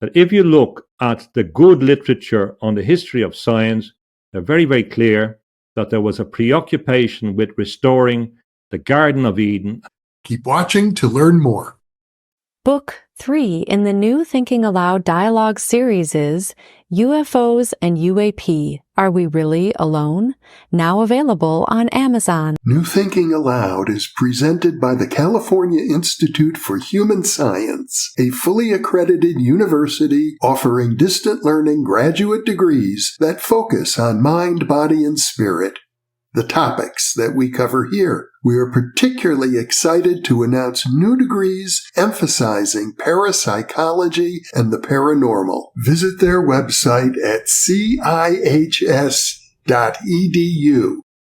that if you look at the good literature on the history of science, they're very, very clear that there was a preoccupation with restoring the Garden of Eden. Keep watching to learn more. Book 3 in the New Thinking Aloud dialogue series is UFOs and UAP, Are We Really Alone? Now available on Amazon. New Thinking Aloud is presented by the California Institute for Human Science, a fully accredited university offering distant learning graduate degrees that focus on mind, body, and spirit. The topics that we cover here. We are particularly excited to announce new degrees emphasizing parapsychology and the paranormal. Visit their website at cihs.edu.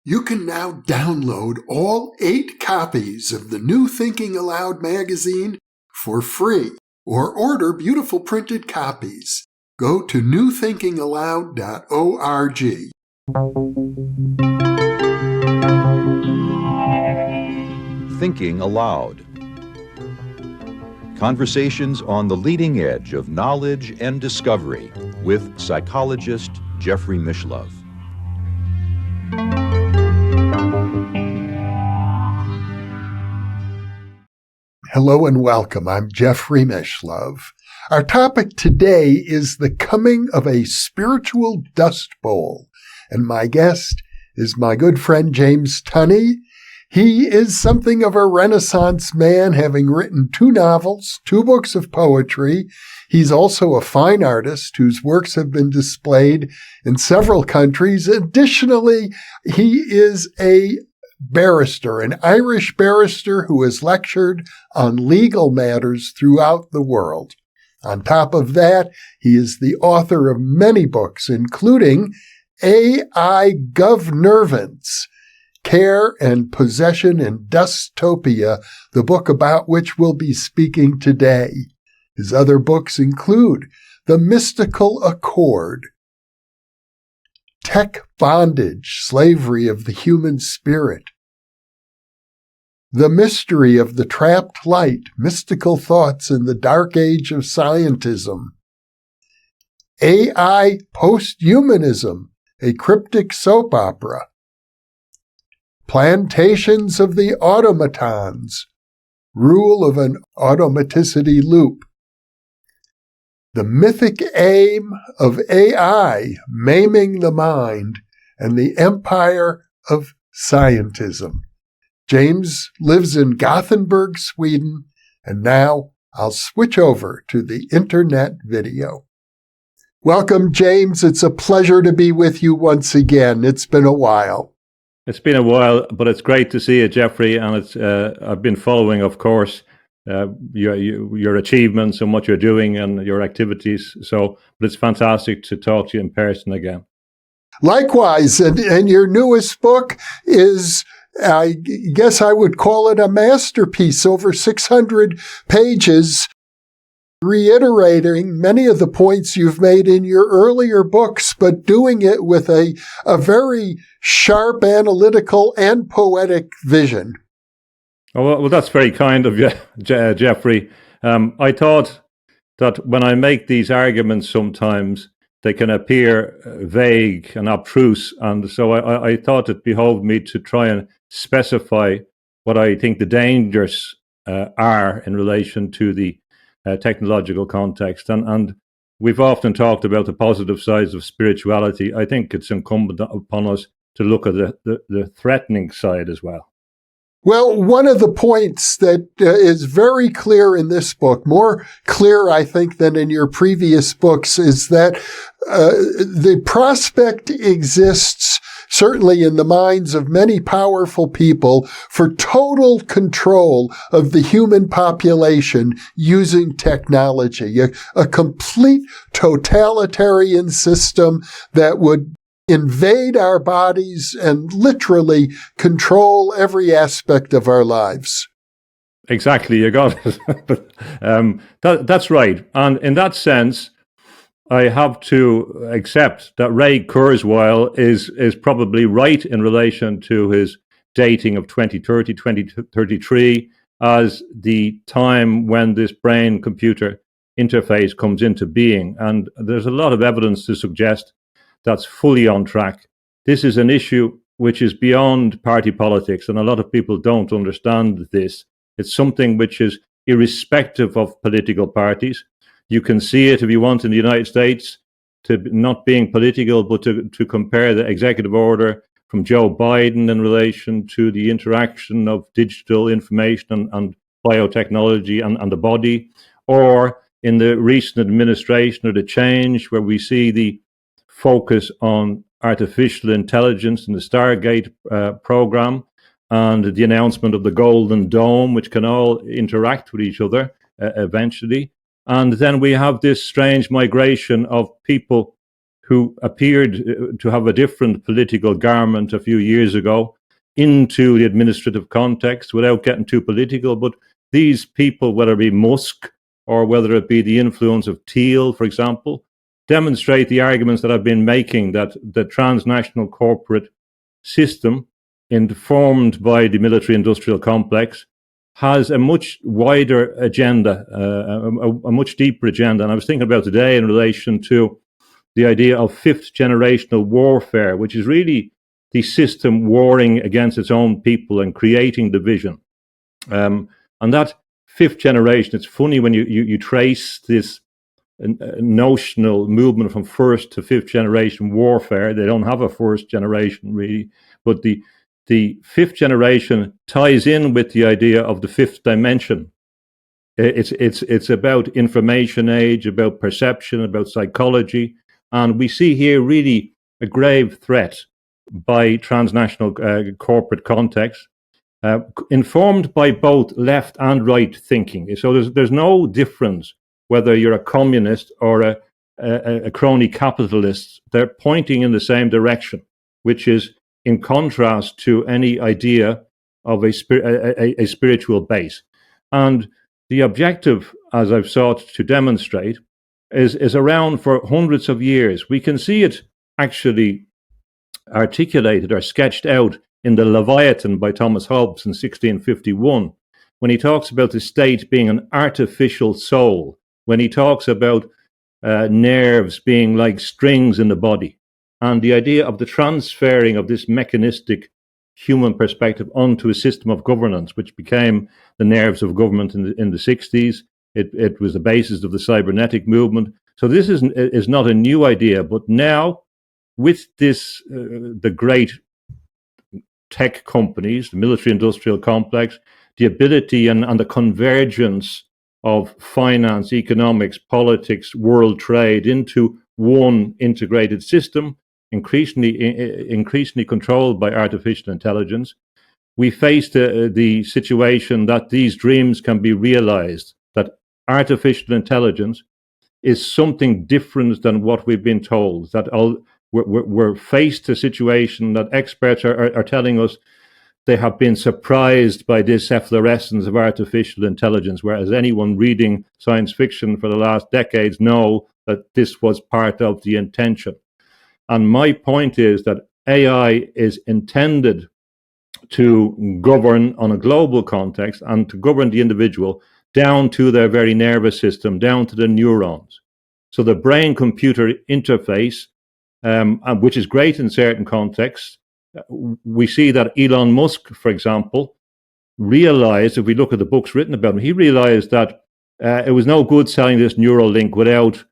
You can now download all 8 copies of the New Thinking Aloud magazine for free, or order beautiful printed copies. Go to newthinkingaloud.org. Thinking Aloud. Conversations on the leading edge of knowledge and discovery with psychologist Jeffrey Mishlove. Hello and welcome. I'm Jeffrey Mishlove. Our topic today is the coming of a spiritual dust bowl, and my guest is my good friend James Tunney. He is something of a Renaissance man, having written 2 novels, 2 books of poetry. He's also a fine artist whose works have been displayed in several countries. Additionally, he is a barrister, an Irish barrister who has lectured on legal matters throughout the world. On top of that, he is the author of many books, including AI Governance, Care and Possession in Dustopia, the book about which we'll be speaking today. His other books include The Mystical Accord, Tech Bondage, Slavery of the Human Spirit, The Mystery of the Trapped Light, Mystical Thoughts in the Dark Age of Scientism, AI Posthumanism, a cryptic soap opera, Plantations of the Automatons, Rule of an Automaticity Loop, The Mythic Aim of AI, Maiming the Mind, and the Empire of Scientism. James lives in Gothenburg, Sweden, and now I'll switch over to the internet video. Welcome, James. It's a pleasure to be with you once again. It's been a while. It's been a while, but it's great to see you, Jeffrey. And it's I've been following, of course, your achievements and what you're doing and your activities. But it's fantastic to talk to you in person again. Likewise, and your newest book is, I guess I would call it a masterpiece, over 600 pages, reiterating many of the points you've made in your earlier books, but doing it with a very sharp, analytical, and poetic vision. Oh, well, that's very kind of you, Jeffrey. I thought that when I make these arguments sometimes, they can appear vague and obtruse, and so I thought it behoved me to try and specify what I think the dangers are in relation to the technological context. And we've often talked about the positive sides of spirituality. I think it's incumbent upon us to look at the threatening side as well. Well, one of the points that is very clear in this book, more clear, I think, than in your previous books, is that the prospect exists, certainly in the minds of many powerful people, for total control of the human population using technology, a complete totalitarian system that would invade our bodies and literally control every aspect of our lives. Exactly, you got it. That's right. And in that sense, I have to accept that Ray Kurzweil is probably right in relation to his dating of 2030, 2033 as the time when this brain-computer interface comes into being. And there's a lot of evidence to suggest that's fully on track. This is an issue which is beyond party politics, and a lot of people don't understand this. It's something which is irrespective of political parties. You can see it, if you want, in the United States, to not being political, but to compare the executive order from Joe Biden in relation to the interaction of digital information and biotechnology and the body, or in the recent administration or the change where we see the focus on artificial intelligence in the Stargate program and the announcement of the Golden Dome, which can all interact with each other eventually. And then we have this strange migration of people who appeared to have a different political garment a few years ago into the administrative context, without getting too political. But these people, whether it be Musk or whether it be the influence of Thiel, for example, demonstrate the arguments that I've been making, that the transnational corporate system informed by the military-industrial complex has a much wider agenda, a much deeper agenda. And I was thinking about today in relation to the idea of fifth generational warfare, which is really the system warring against its own people and creating division. And that fifth generation, it's funny when you trace this notional movement from first to fifth generation warfare. They don't have a first generation really, but the fifth generation ties in with the idea of the fifth dimension. It's about information age, about perception, about psychology, and we see here really a grave threat by transnational corporate context, informed by both left and right thinking. So there's no difference whether you're a communist or a crony capitalist. They're pointing in the same direction, which is in contrast to any idea of a spiritual base. And the objective, as I've sought to demonstrate, is around for hundreds of years. We can see it actually articulated or sketched out in the Leviathan by Thomas Hobbes in 1651, when he talks about the state being an artificial soul, when he talks about nerves being like strings in the body, and the idea of the transferring of this mechanistic human perspective onto a system of governance, which became the nerves of government in the 60s. It was the basis of the cybernetic movement. So this is not a new idea, but now with this, the great tech companies, the military-industrial complex, the ability and the convergence of finance, economics, politics, world trade into one integrated system, increasingly controlled by artificial intelligence, we face the situation that these dreams can be realized, that artificial intelligence is something different than what we've been told, that we're faced a situation that experts are telling us they have been surprised by this efflorescence of artificial intelligence, whereas anyone reading science fiction for the last decades know that this was part of the intention. And my point is that AI is intended to govern on a global context and to govern the individual down to their very nervous system, down to the neurons. So the brain-computer interface, which is great in certain contexts, we see that Elon Musk, for example, realized, if we look at the books written about him, he realized that it was no good selling this neural link without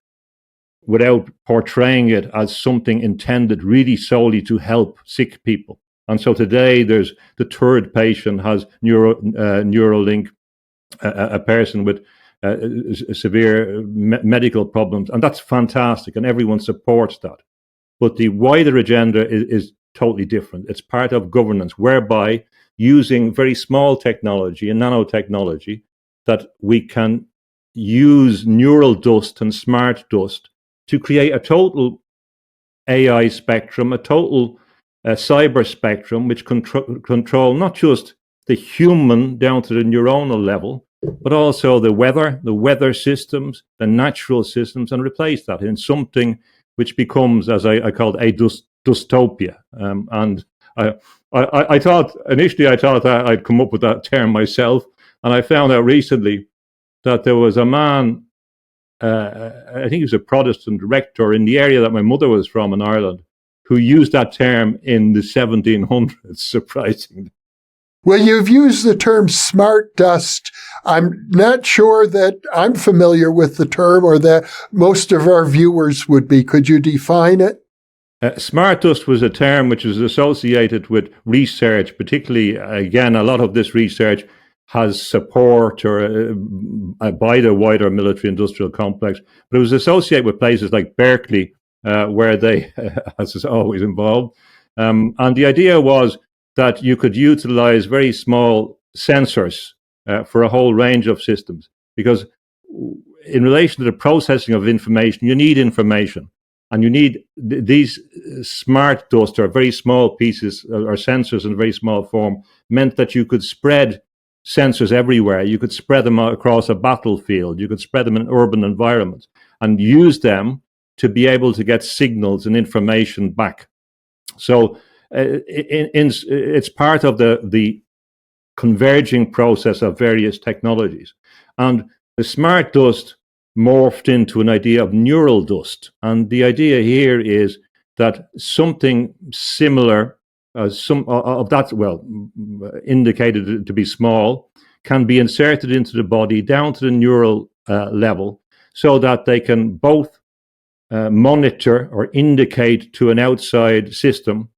portraying it as something intended really solely to help sick people. And so today there's the third patient has Neuralink, a person with severe medical problems, and that's fantastic, and everyone supports that. But the wider agenda is totally different. It's part of governance, whereby using very small technology and nanotechnology, that we can use neural dust and smart dust to create a total AI spectrum, a total cyber spectrum, which control not just the human down to the neuronal level, but also the weather systems, the natural systems, and replace that in something which becomes, as I called, a dystopia. And I thought that I'd come up with that term myself, and I found out recently that there was a man I think he was a Protestant rector in the area that my mother was from in Ireland, who used that term in the 1700s, surprisingly. Well, you've used the term smart dust. I'm not sure that I'm familiar with the term or that most of our viewers would be. Could you define it? Smart dust was a term which was associated with research, particularly, again, a lot of this research has support by the wider military industrial complex, but it was associated with places like Berkeley, where they, as is always involved. And the idea was that you could utilize very small sensors for a whole range of systems, because in relation to the processing of information, you need information. And you need these smart dust, or very small pieces, or sensors in very small form, meant that you could spread sensors everywhere. You could spread them across a battlefield. You could spread them in urban environments and use them to be able to get signals and information back. So it's part of the converging process of various technologies. And the smart dust morphed into an idea of neural dust. And the idea here is that something similar, some of that, indicated to be small, can be inserted into the body down to the neural level, so that they can both monitor or indicate to an outside system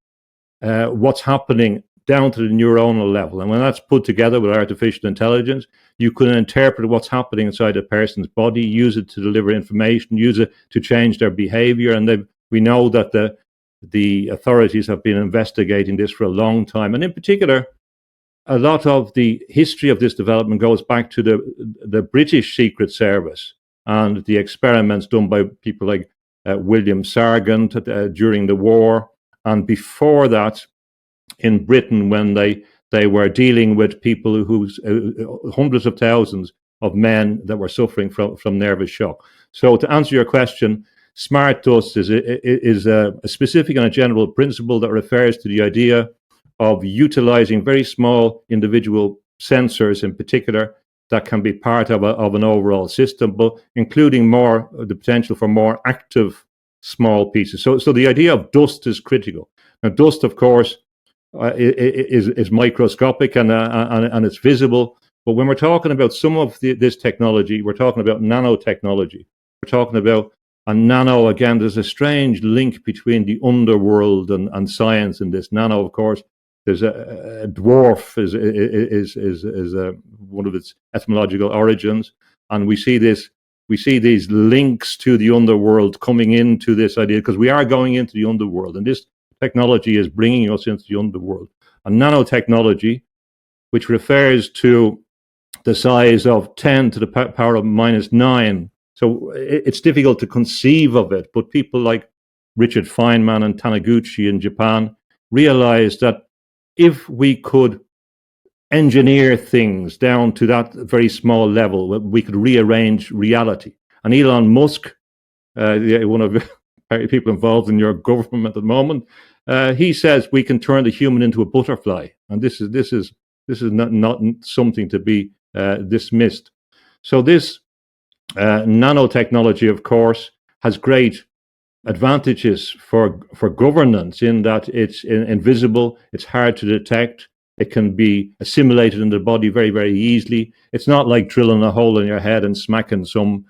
what's happening down to the neuronal level. And when that's put together with artificial intelligence, you can interpret what's happening inside a person's body, use it to deliver information, use it to change their behavior. And we know that the authorities have been investigating this for a long time. And in particular, a lot of the history of this development goes back to the British Secret Service and the experiments done by people like William Sargant during the war. And before that, in Britain, when they were dealing with people who's hundreds of thousands of men that were suffering from nervous shock. So to answer your question, smart dust is a specific and a general principle that refers to the idea of utilizing very small individual sensors in particular that can be part of an overall system, but including the potential for more active small pieces. So the idea of dust is critical. Now, dust, of course, is microscopic and it's visible. But when we're talking about some of this technology, we're talking about nanotechnology. We're talking about a nano. Again, there's a strange link between the underworld and science in this. Nano, of course, there's a dwarf is one of its etymological origins, and we see these links to the underworld coming into this idea, because we are going into the underworld, and this technology is bringing us into the underworld. And nanotechnology, which refers to the size of 10 to the power of -9. So it's difficult to conceive of it, but people like Richard Feynman and Taniguchi in Japan realized that if we could engineer things down to that very small level, we could rearrange reality. And Elon Musk, one of the people involved in your government at the moment, he says we can turn the human into a butterfly, and this is not something to be dismissed. So this nanotechnology, of course, has great advantages for governance in that it's invisible, it's hard to detect, it can be assimilated in the body very, very easily. It's not like drilling a hole in your head and smacking some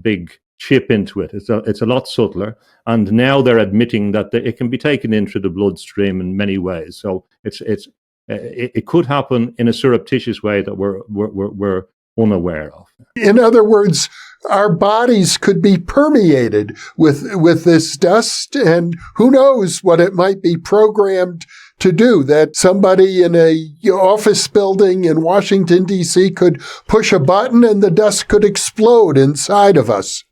big chip into it. It's a lot subtler, and now they're admitting that it can be taken into the bloodstream in many ways. So it could happen in a surreptitious way that we're unaware of. In other words, our bodies could be permeated with this dust, and who knows what it might be programmed to do. That somebody in a office building in Washington, D.C. could push a button and the dust could explode inside of us.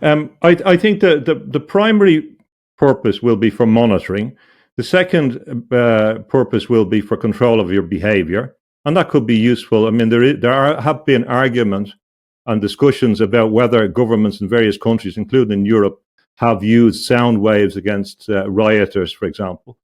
I think the primary purpose will be for monitoring. The second purpose will be for control of your behavior, and that could be useful. I mean, there have been arguments and discussions about whether governments in various countries, including in Europe, have used sound waves against rioters, for example.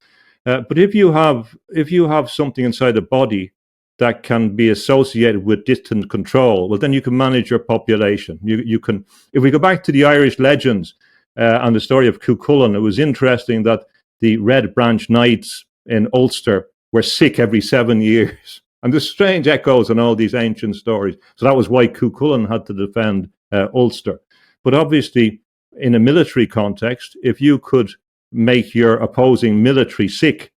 But if you have something inside the body that can be associated with distant control, well, then you can manage your population. You can. If we go back to the Irish legends and the story of Cuchulainn, it was interesting that the Red Branch Knights in Ulster were sick every 7 years. And there's strange echoes in all these ancient stories. So that was why Cuchulainn had to defend Ulster. But obviously, in a military context, if you could make your opposing military sick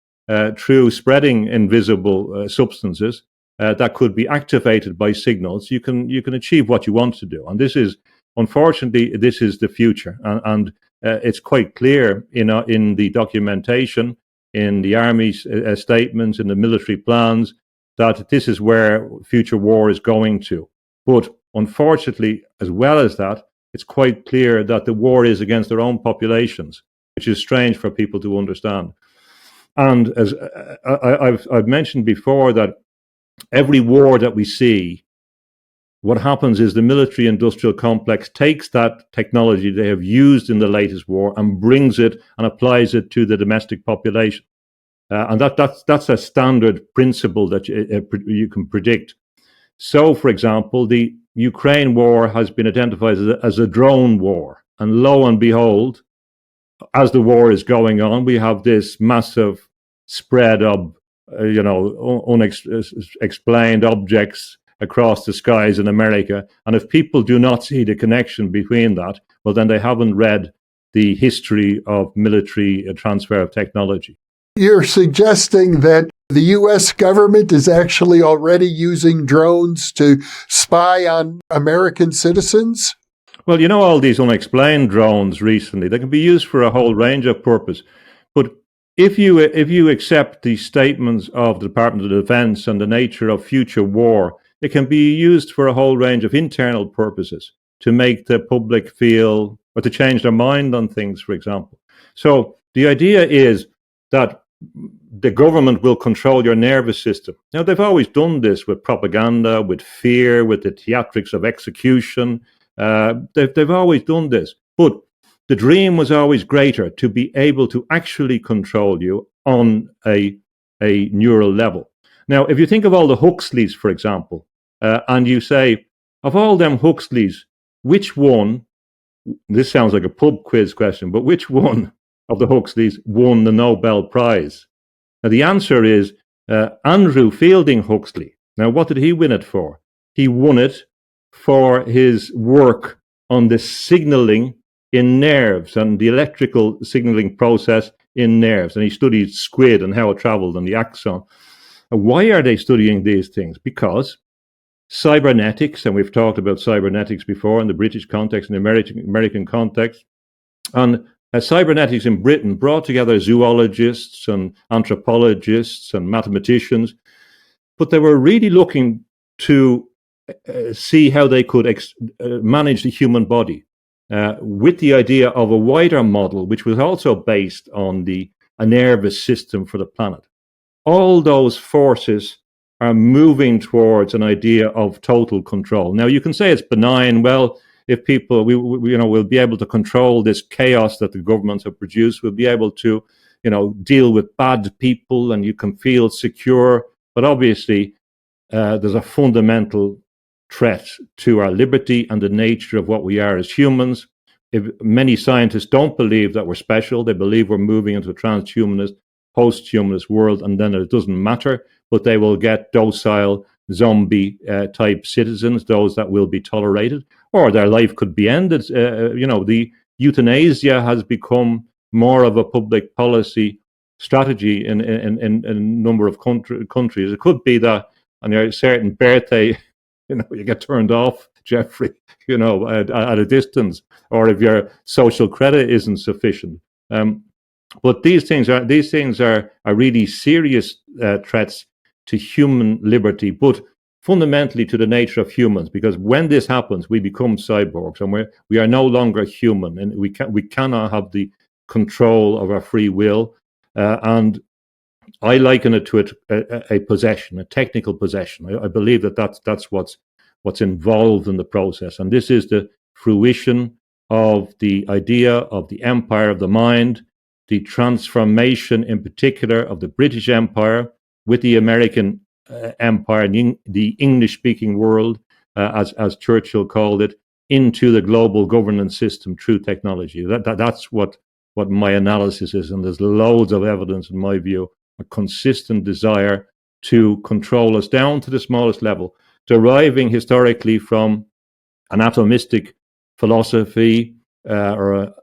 through spreading invisible substances that could be activated by signals, you can achieve what you want to do. And this is, unfortunately, this is the future. And it's quite clear in the documentation, in the Army's statements, in the military plans, that this is where future war is going to. But unfortunately, as well as that, it's quite clear that the war is against their own populations, which is strange for people to understand. And as I've mentioned before, that every war that we see, what happens is the military-industrial complex takes that technology they have used in the latest war and brings it and applies it to the domestic population. And that's a standard principle that you can predict. So, for example, the Ukraine war has been identified as a drone war. And lo and behold, as the war is going on, we have this massive spread of, unexplained objects across the skies in America. And if people do not see the connection between that, well, then they haven't read the history of military transfer of technology. You're suggesting that the U.S. government is actually already using drones to spy on American citizens? Well, all these unexplained drones recently, they can be used for a whole range of purposes. But if you accept the statements of the Department of Defense and the nature of future war, it can be used for a whole range of internal purposes to make the public feel, or to change their mind on things, for example. So the idea is that the government will control your nervous system. Now, they've always done this with propaganda, with fear, with the theatrics of execution. They've always done this. But the dream was always greater, to be able to actually control you on a neural level. Now, if you think of all the Huxleys, for example, and you say, of all them Huxleys, which one, this sounds like a pub quiz question, but which one of the Huxleys won the Nobel Prize? Now, the answer is Andrew Fielding Huxley. Now, what did he win it for? He won it for his work on the signaling in nerves and the electrical signaling process in nerves. And he studied squid and how it traveled and the axon. And why are they studying these things? Because cybernetics, and we've talked about cybernetics before in the British context and the American context, and cybernetics in Britain brought together zoologists and anthropologists and mathematicians, but they were really looking to see how they could manage the human body with the idea of a wider model, which was also based on a nervous system for the planet. All those forces are moving towards an idea of total control. Now, you can say it's benign. Well, if people, we'll be able to control this chaos that the governments have produced. We'll be able to, deal with bad people, and you can feel secure. But obviously, there's a fundamental threat to our liberty and the nature of what we are as humans. If many scientists don't believe that we're special, they believe we're moving into a transhumanist, post-humanist world, and then it doesn't matter. But they will get docile, zombie type citizens, those that will be tolerated, or their life could be ended. The euthanasia has become more of a public policy strategy in a number of countries. It could be that on a certain birthday, you get turned off, Jeffrey, at a distance, or if your social credit isn't sufficient. But these things are really serious threats to human liberty, but fundamentally to the nature of humans. Because when this happens, we become cyborgs, and we are no longer human, and we cannot have the control of our free will. And I liken it to a possession, a technical possession. I believe that's what's involved in the process, and this is the fruition of the idea of the empire of the mind, the transformation in particular of the British Empire with the American empire, the English-speaking world, as Churchill called it, into the global governance system through technology. That's what my analysis is, and there's loads of evidence, in my view, a consistent desire to control us down to the smallest level, deriving historically from an atomistic philosophy or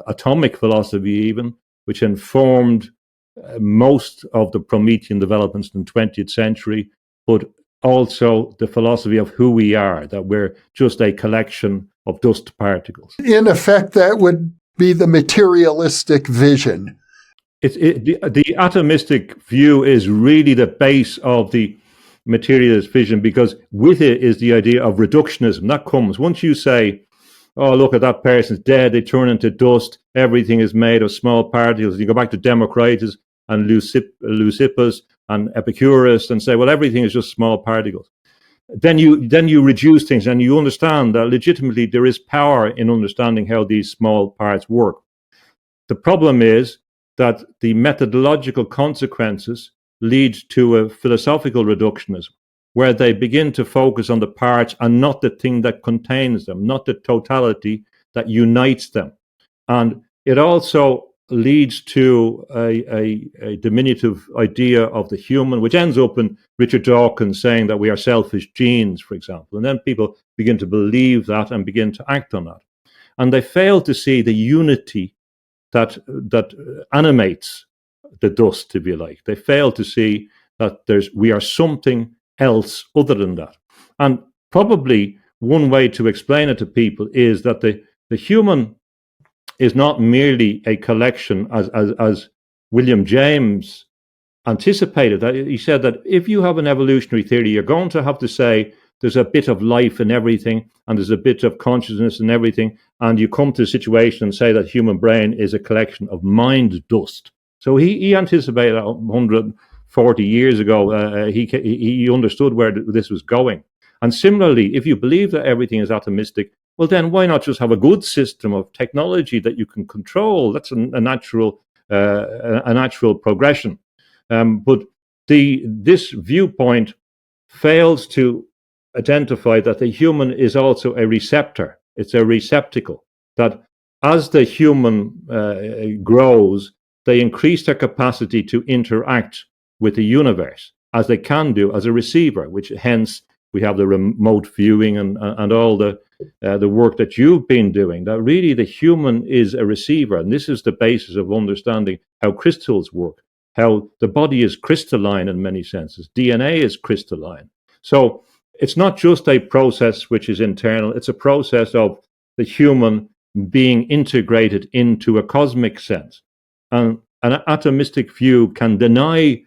atomic philosophy even, which informed most of the Promethean developments in the 20th century, but also the philosophy of who we are, that we're just a collection of dust particles. In effect, that would be the materialistic vision. The atomistic view is really the base of the materialist vision, because with it is the idea of reductionism. That comes once you say, oh, look at that person's dead, they turn into dust, everything is made of small particles. You go back to Democritus and Leucippus and Epicurus and say, well, everything is just small particles. Then you reduce things, and you understand that legitimately there is power in understanding how these small parts work. The problem is that the methodological consequences lead to a philosophical reductionism, where they begin to focus on the parts and not the thing that contains them, not the totality that unites them. And it also leads to a diminutive idea of the human, which ends up in Richard Dawkins saying that we are selfish genes, for example. And then people begin to believe that and begin to act on that. And they fail to see the unity that animates the dust, if you like. They fail to see that we are something else other than that. And probably one way to explain it to people is that the human is not merely a collection, as William James anticipated. That he said that if you have an evolutionary theory, you're going to have to say there's a bit of life in everything, and there's a bit of consciousness in everything, and you come to a situation and say that human brain is a collection of mind dust. So he anticipated 140 years ago. He understood where this was going. And similarly, if you believe that everything is atomistic, well, then why not just have a good system of technology that you can control? That's a natural progression. But this viewpoint fails to identify that the human is also a receptor. It's a receptacle, that as the human grows, they increase their capacity to interact with the universe, as they can do as a receiver, which hence we have the remote viewing and all the work that you've been doing, that really the human is a receiver. And this is the basis of understanding how crystals work, how the body is crystalline in many senses. DNA is crystalline. So it's not just a process which is internal, it's a process of the human being integrated into a cosmic sense. And an atomistic view can deny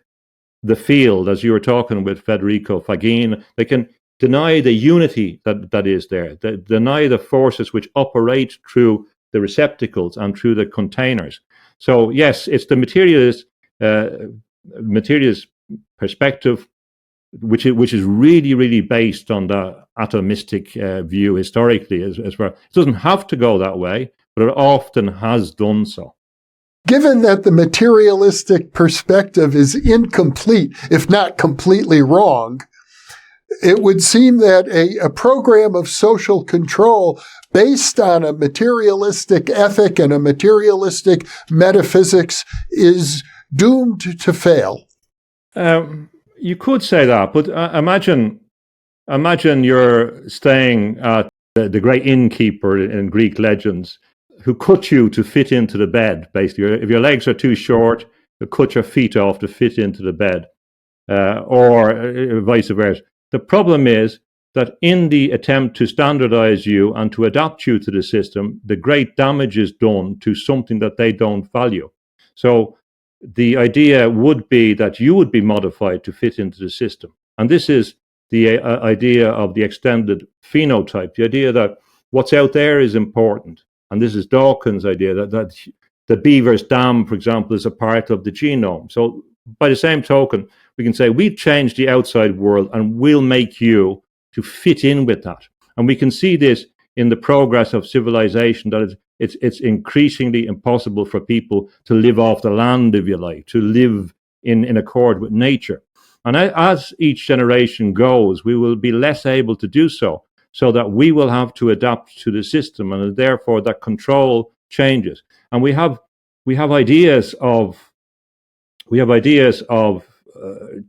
the field, as you were talking with Federico Fagin. They can deny the unity that is there, deny the forces which operate through the receptacles and through the containers. So yes, it's the materialist perspective, which is really, really based on the atomistic view historically as well. It doesn't have to go that way, but it often has done so. Given that the materialistic perspective is incomplete, if not completely wrong, it would seem that a program of social control based on a materialistic ethic and a materialistic metaphysics is doomed to fail. You could say that, but imagine you're staying at the great innkeeper in Greek legends, who cut you to fit into the bed, basically. If your legs are too short, you cut your feet off to fit into the bed, or vice versa. The problem is that in the attempt to standardize you and to adapt you to the system, the great damage is done to something that they don't value. So the idea would be that you would be modified to fit into the system. And this is the idea of the extended phenotype, the idea that what's out there is important. And this is Dawkins' idea that the beaver's dam, for example, is a part of the genome. So by the same token, we can say we've changed the outside world and we'll make you to fit in with that. And we can see this in the progress of civilization, that it's increasingly impossible for people to live off the land, if you like, to live in accord with nature. And as each generation goes, we will be less able to do so, so that we will have to adapt to the system, and therefore that control changes. And we have ideas of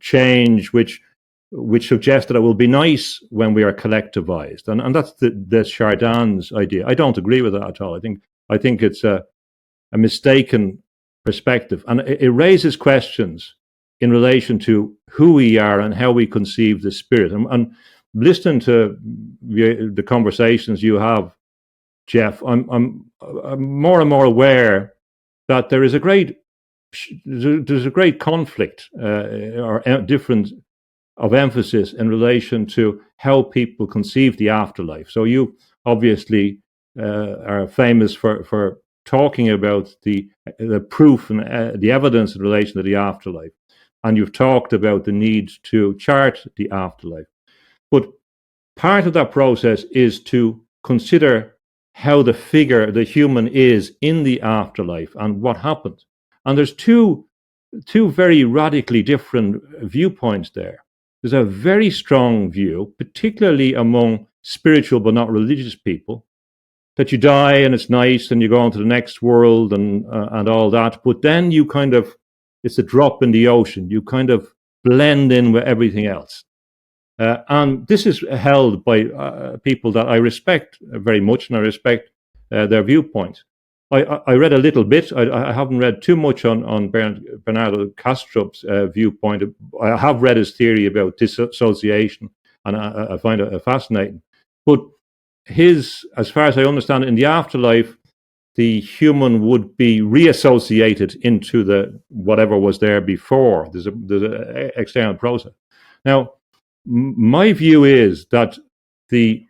change which suggest that it will be nice when we are collectivized, and that's the Chardin's idea. I don't agree with that at all. I think it's a mistaken perspective, and it raises questions in relation to who we are and how we conceive the spirit. And listening to the conversations you have, Jeff, I'm more and more aware that there's a great conflict or difference of emphasis in relation to how people conceive the afterlife. So you obviously are famous for talking about the proof and the evidence in relation to the afterlife, and you've talked about the need to chart the afterlife. But part of that process is to consider how the human is in the afterlife and what happens. And there's two very radically different viewpoints there. There's a very strong view, particularly among spiritual but not religious people, that you die and it's nice and you go on to the next world and all that. But then it's a drop in the ocean. You kind of blend in with everything else. And this is held by people that I respect very much, and I respect their viewpoints. I read a little bit. I haven't read too much on Bernardo Kastrup's viewpoint. I have read his theory about dissociation, and I find it fascinating. But as far as I understand it, in the afterlife, the human would be reassociated into the whatever was there before. There's an external process. Now, my view is that the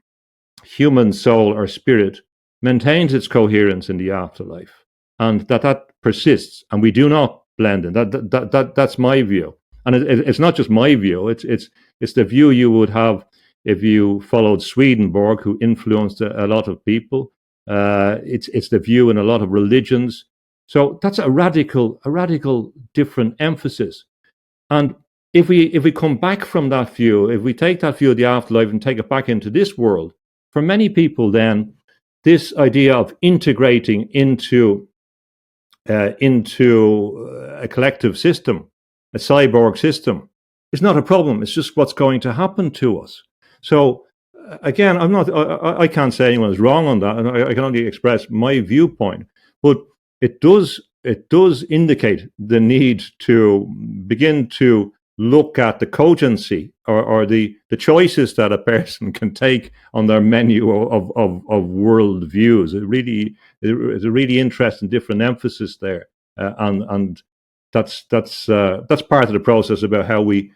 human soul or spirit maintains its coherence in the afterlife, and that persists, and we do not blend in. That's my view, and it's not just my view. It's the view you would have if you followed Swedenborg, who influenced a lot of people. It's the view in a lot of religions. So that's a radical different emphasis. And if we come back from that view, if we take that view of the afterlife and take it back into this world, for many people, then this idea of integrating into a collective system, a cyborg system, is not a problem. It's just what's going to happen to us. So again, I can't say anyone is wrong on that, and I can only express my viewpoint. But it does indicate the need to begin to look at the cogency or the choices that a person can take on their menu of world views. It's a really interesting different emphasis there, and that's part of the process about how we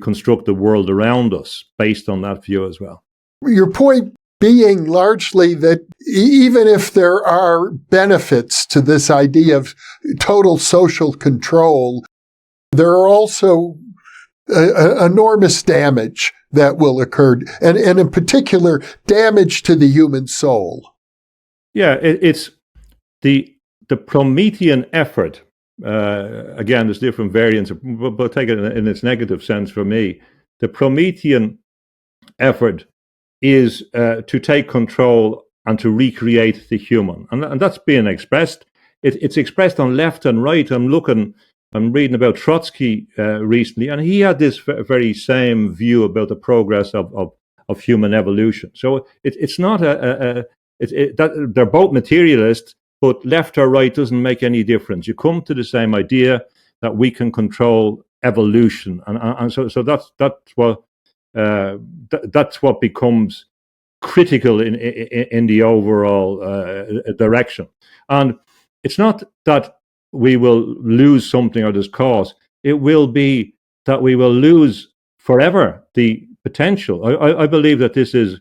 construct the world around us based on that view as well. Your point being largely that even if there are benefits to this idea of total social control, there are also enormous damage that will occur, and in particular, damage to the human soul. Yeah, it's the Promethean effort. Again, there's different variants, but take it in its negative sense for me. The Promethean effort is to take control and to recreate the human, and that's being expressed. It's expressed on left and right. I'm reading about Trotsky recently, and he had this very same view about the progress of human evolution. So it's not that they're both materialists, but left or right doesn't make any difference. You come to the same idea that we can control evolution, and so that's what becomes critical in the overall direction. And it's not that we will lose something or this cause. It will be that we will lose forever the potential. I believe that this is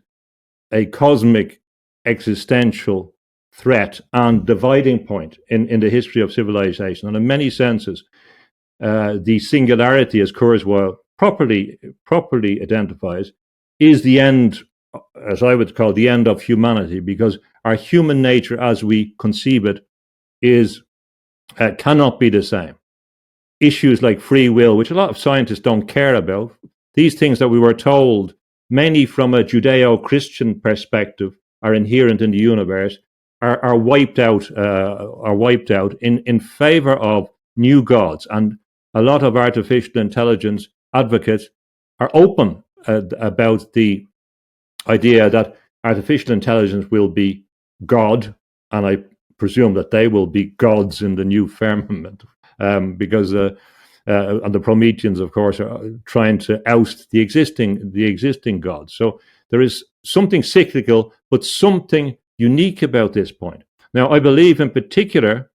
a cosmic existential threat and dividing point in the history of civilization. And in many senses, the singularity, as Kurzweil properly identifies, is the end, as I would call the end of humanity, because our human nature as we conceive it cannot be the same. issues like free will, which a lot of scientists don't care about, these things that we were told, many from a Judeo-Christian perspective, are inherent in the universe, are wiped out in favor of new gods. And a lot of artificial intelligence advocates are open about the idea that artificial intelligence will be God, and I presume that they will be gods in the new firmament, because and the Prometheans, of course, are trying to oust the existing gods. So there is something cyclical, but something unique about this point. Now, I believe in particular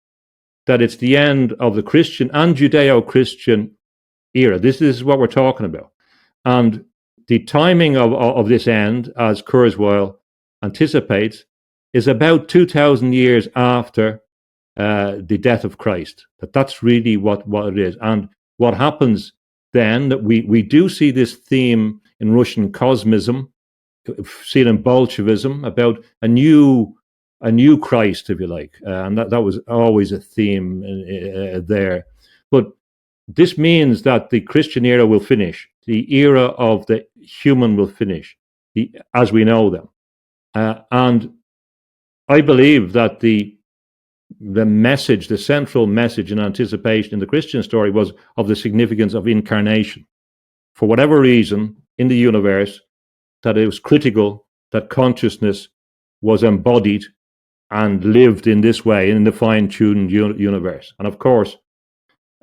that it's the end of the Christian and Judeo-Christian era. This is what we're talking about. And the timing of this end, as Kurzweil anticipates, is about 2,000 years after the death of Christ. That's really what it is. And what happens then, that we do see this theme in Russian cosmism, seen in Bolshevism, about a new Christ, if you like. And that was always a theme there. But this means that the Christian era will finish. The era of the human will finish, as we know them. And I believe that the message, the central message in anticipation in the Christian story was of the significance of incarnation. For whatever reason in the universe, that it was critical that consciousness was embodied and lived in this way, in the fine-tuned universe. And of course,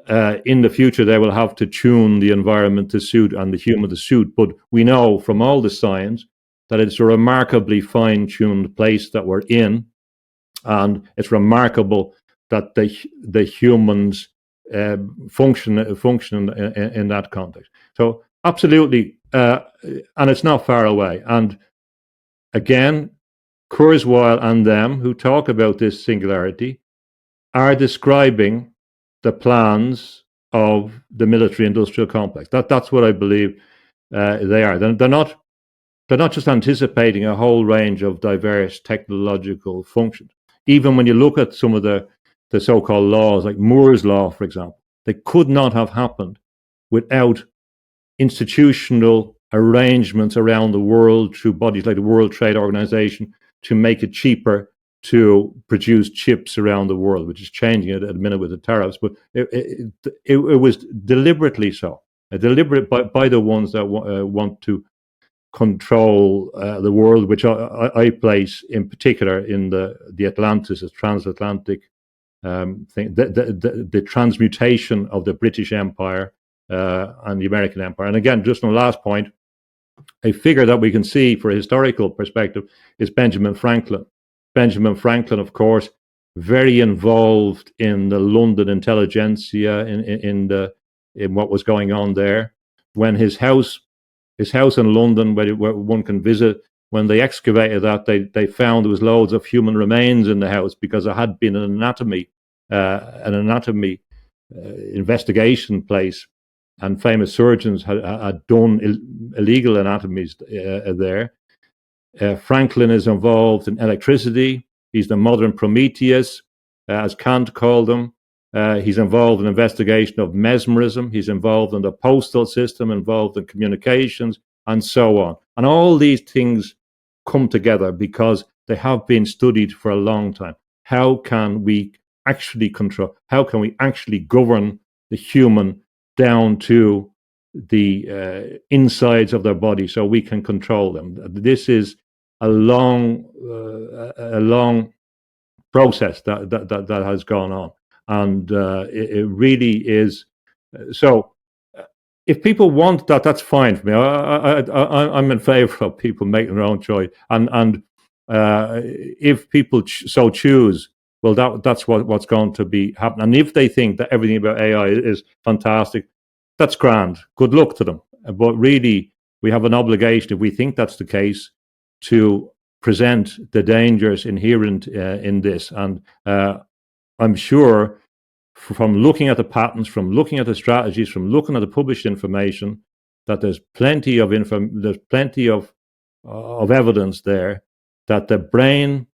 in the future, they will have to tune the environment to suit and the human to suit. But we know from all the science that it's a remarkably fine-tuned place that we're in. And it's remarkable that the humans function in that context. So absolutely, and it's not far away. And again, Kurzweil and them, who talk about this singularity, are describing the plans of the military-industrial complex. That's what I believe they are. They're not just anticipating a whole range of diverse technological functions. Even when you look at some of the so-called laws, like Moore's law, for example, they could not have happened without institutional arrangements around the world through bodies like the World Trade Organization to make it cheaper to produce chips around the world, which is changing it at the minute with the tariffs. But it was deliberately so, deliberate by the ones that want to control the world, which I place in particular in the Atlantis, as transatlantic thing, the transmutation of the British Empire and the American Empire. And again, just on the last point, a figure that we can see for a historical perspective is Benjamin Franklin. Benjamin Franklin, of course, very involved in the London intelligentsia, in what was going on there. When his house in London, where one can visit, when they excavated that, they found there was loads of human remains in the house, because there had been an anatomy investigation place, and famous surgeons had done illegal anatomies there. Franklin is involved in electricity. He's the modern Prometheus, as Kant called him. He's involved in investigation of mesmerism. He's involved in the postal system, involved in communications, and so on. And all these things come together because they have been studied for a long time. How can we actually control? How can we actually govern the human down to the insides of their body so we can control them? This is a long process that has gone on. And it really is. So if people want that, that's fine for me. I'm in favor of people making their own choice. And if people so choose, well, that's what's going to be happening. And if they think that everything about AI is fantastic, that's grand. Good luck to them. But really, we have an obligation, if we think that's the case, to present the dangers inherent in this. And I'm sure from looking at the patents, from looking at the strategies, from looking at the published information, that there's plenty of evidence there that the brain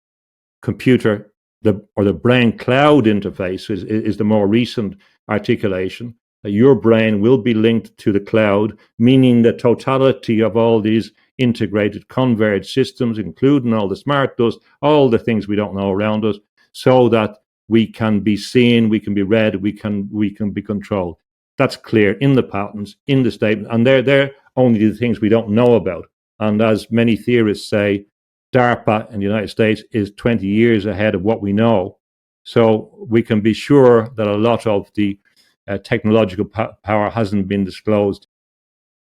computer or the brain cloud interface is the more recent articulation, that your brain will be linked to the cloud, meaning the totality of all these integrated converged systems, including all the smart dust, all the things we don't know around us, so that we can be seen, we can be read, we can be controlled. That's clear in the patents, in the statement, and they're only the things we don't know about. And as many theorists say, DARPA in the United States is 20 years ahead of what we know. So we can be sure that a lot of the technological power hasn't been disclosed.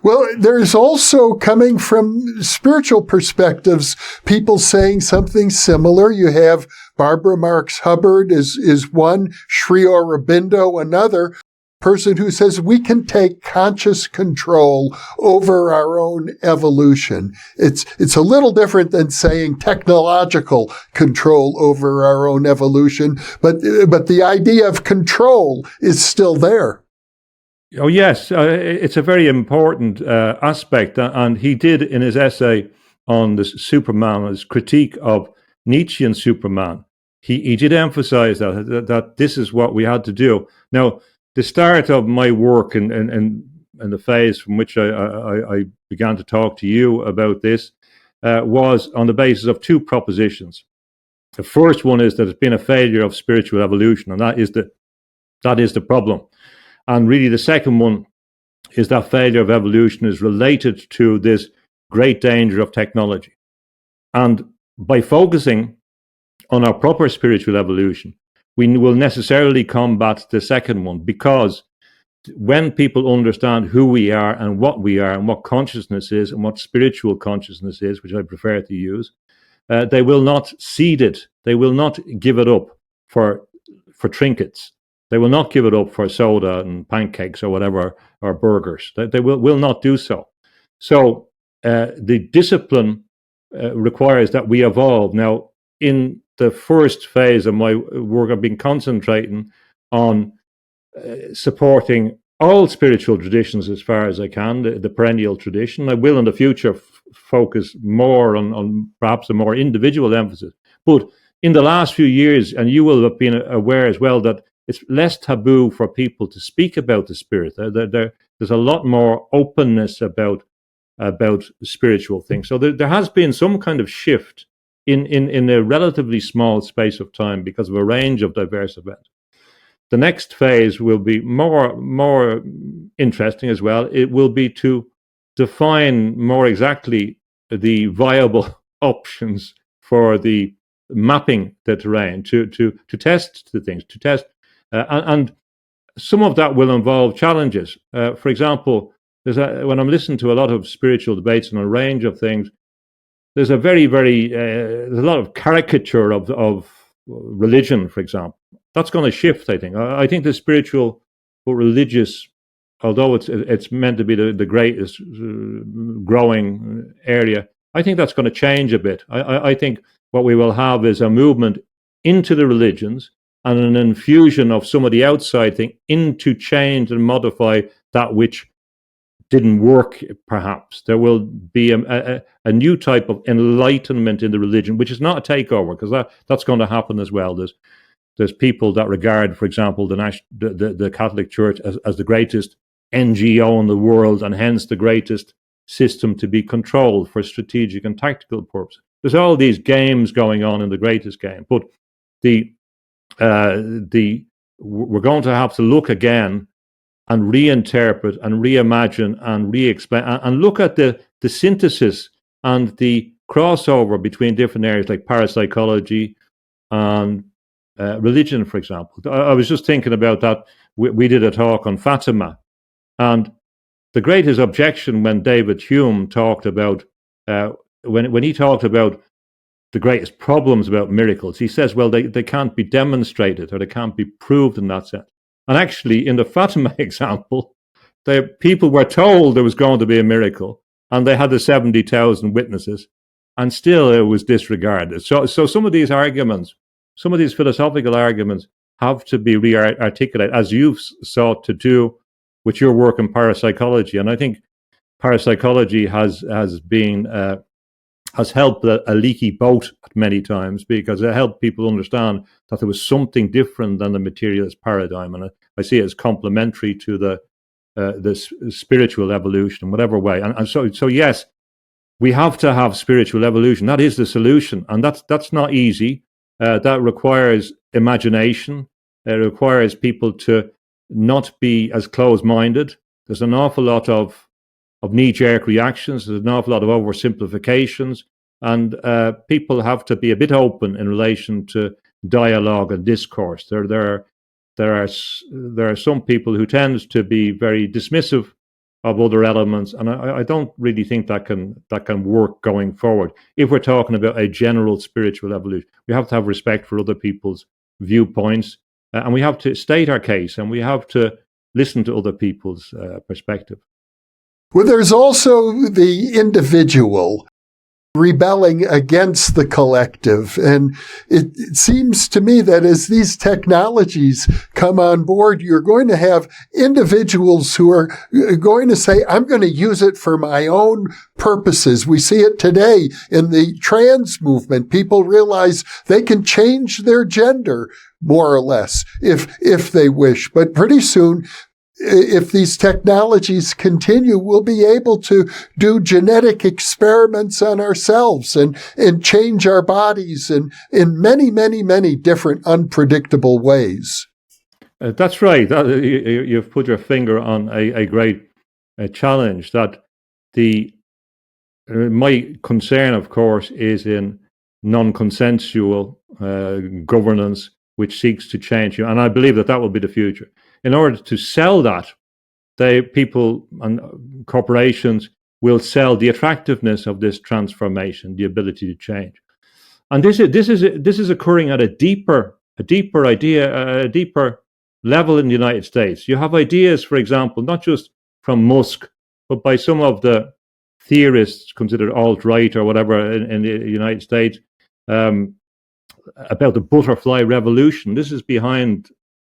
Well, there's also, coming from spiritual perspectives, people saying something similar. You have Barbara Marx Hubbard is one, Sri Aurobindo another, person who says we can take conscious control over our own evolution. It's a little different than saying technological control over our own evolution, but the idea of control is still there. Oh, yes. It's a very important aspect. And he did, in his essay on the Superman, his critique of Nietzschean Superman, he did emphasize that this is what we had to do. Now, the start of my work and the phase from which I began to talk to you about this was on the basis of two propositions. The first one is that it's been a failure of spiritual evolution, and that is the problem. And really, the second one is that failure of evolution is related to this great danger of technology. And by focusing on our proper spiritual evolution, we will necessarily combat the second one, because when people understand who we are and what consciousness is and what spiritual consciousness is, which I prefer to use, they will not cede it. They will not give it up for trinkets. They will not give it up for soda and pancakes or whatever, or burgers. They will not do so. So the discipline requires that we evolve. Now, in the first phase of my work, I've been concentrating on supporting all spiritual traditions as far as I can, the perennial tradition. I will in the future focus more on perhaps a more individual emphasis. But in the last few years, and you will have been aware as well, that it's less taboo for people to speak about the spirit. There's a lot more openness about spiritual things. So there has been some kind of shift in a relatively small space of time because of a range of diverse events. The next phase will be more interesting as well. It will be to define more exactly the viable options for the mapping the terrain, to test the things, and some of that will involve challenges. For example, when I'm listening to a lot of spiritual debates on a range of things, there's a there's a lot of caricature of religion, for example. That's going to shift, I think. I think the spiritual or religious, although it's meant to be the greatest growing area, I think that's going to change a bit. I think what we will have is a movement into the religions and an infusion of some of the outside thing into change and modify that which didn't work, perhaps. There will be a new type of enlightenment in the religion, which is not a takeover, because that's going to happen as well. There's people that regard, for example, the Catholic Church as the greatest NGO in the world, and hence the greatest system to be controlled for strategic and tactical purposes. There's all these games going on in the greatest game, but we're going to have to look again and reinterpret and reimagine and re-explain and look at the synthesis and the crossover between different areas like parapsychology and religion, for example. I was just thinking about that. We did a talk on Fatima, and the greatest objection when David Hume talked about when he talked about the greatest problems about miracles, he says, well, they can't be demonstrated, or they can't be proved in that sense. And actually, in the Fatima example, people were told there was going to be a miracle, and they had the 70,000 witnesses, and still it was disregarded. So some of these arguments, some of these philosophical arguments, have to be re-articulated, as you've sought to do with your work in parapsychology. And I think parapsychology has been has helped a leaky boat many times, because it helped people understand that there was something different than the materialist paradigm, and I see it as complementary to the spiritual evolution in whatever way. And so yes, we have to have spiritual evolution. That is the solution, and that's not easy. That requires imagination. It requires people to not be as closed-minded. There's an awful lot of knee-jerk reactions. There's an awful lot of oversimplifications, and people have to be a bit open in relation to dialogue and discourse. There are some people who tend to be very dismissive of other elements, and I don't really think that can work going forward. If we're talking about a general spiritual evolution, we have to have respect for other people's viewpoints, and we have to state our case, and we have to listen to other people's perspective. Well, there's also the individual rebelling against the collective. And it seems to me that as these technologies come on board, you're going to have individuals who are going to say, I'm going to use it for my own purposes. We see it today in the trans movement. People realize they can change their gender, more or less, if they wish. But pretty soon, if these technologies continue, we'll be able to do genetic experiments on ourselves and change our bodies in many, many, many different unpredictable ways. That's right. You've put your finger on a great challenge. That my concern, of course, is in non-consensual governance, which seeks to change you. And I believe that will be the future. In order to sell that, people and corporations will sell the attractiveness of this transformation, the ability to change. And this is occurring at a deeper idea, a deeper level in the United States. You have ideas, for example, not just from Musk, but by some of the theorists considered alt-right or whatever in the United States, about the butterfly revolution. This is behind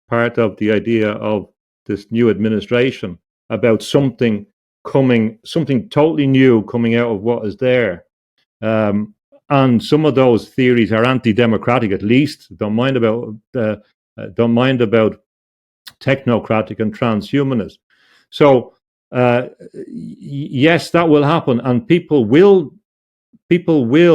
part of the idea of this new administration, about something totally new coming out of what is there. And some of those theories are anti-democratic, at least. Don't mind about technocratic and transhumanist. So yes, that will happen, and people will,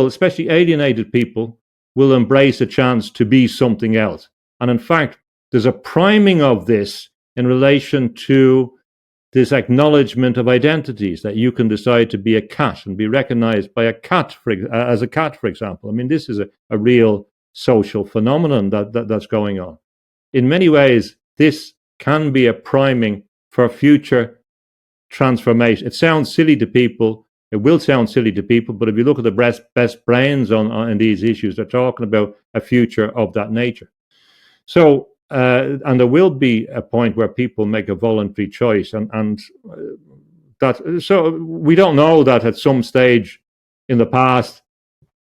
especially alienated people, will embrace a chance to be something else. And in fact, there's a priming of this in relation to this acknowledgement of identities, that you can decide to be a cat and be recognized by a cat, as a cat, for example. I mean, this is a real social phenomenon that's going on. In many ways, this can be a priming for future transformation. It sounds silly to people. It will sound silly to people, but if you look at the best brains in these issues, they're talking about a future of that nature. So, and there will be a point where people make a voluntary choice, and that. So we don't know that at some stage in the past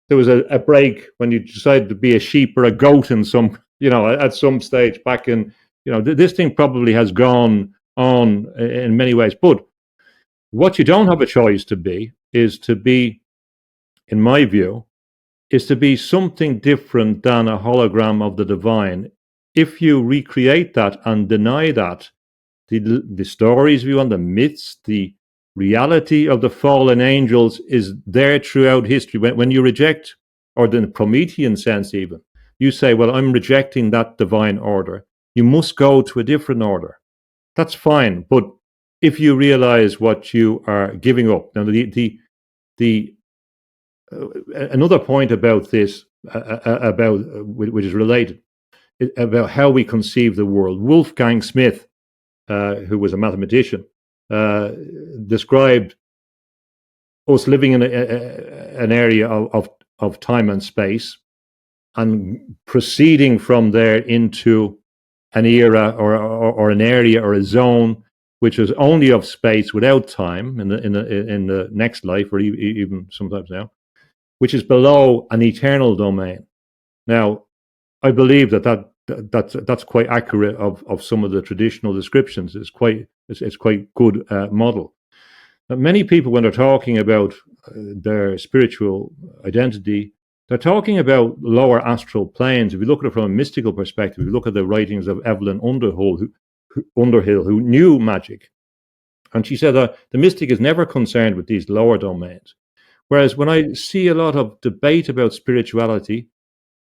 there was a break when you decided to be a sheep or a goat in some, at some stage back in, this thing probably has gone on in many ways. But what you don't have a choice to be is to be, in my view, is to be something different than a hologram of the divine. If you recreate that and deny that, the stories we want, the myths, the reality of the fallen angels is there throughout history. When you reject, or in the Promethean sense even, you say, well, I'm rejecting that divine order. You must go to a different order. That's fine. But if you realize what you are giving up. Now, another point about this, which is related, about how we conceive the world. Wolfgang Smith, who was a mathematician, described us living in an area of time and space, and proceeding from there into an era or an area or a zone which is only of space without time in the next life, or even sometimes now, which is below an eternal domain. Now, I believe that's quite accurate of some of the traditional descriptions. It's quite good model. Many people, when they're talking about their spiritual identity, they're talking about lower astral planes. If you look at it from a mystical perspective, if you look at the writings of Evelyn Underhill, who knew magic, and she said that the mystic is never concerned with these lower domains. Whereas when I see a lot of debate about spirituality,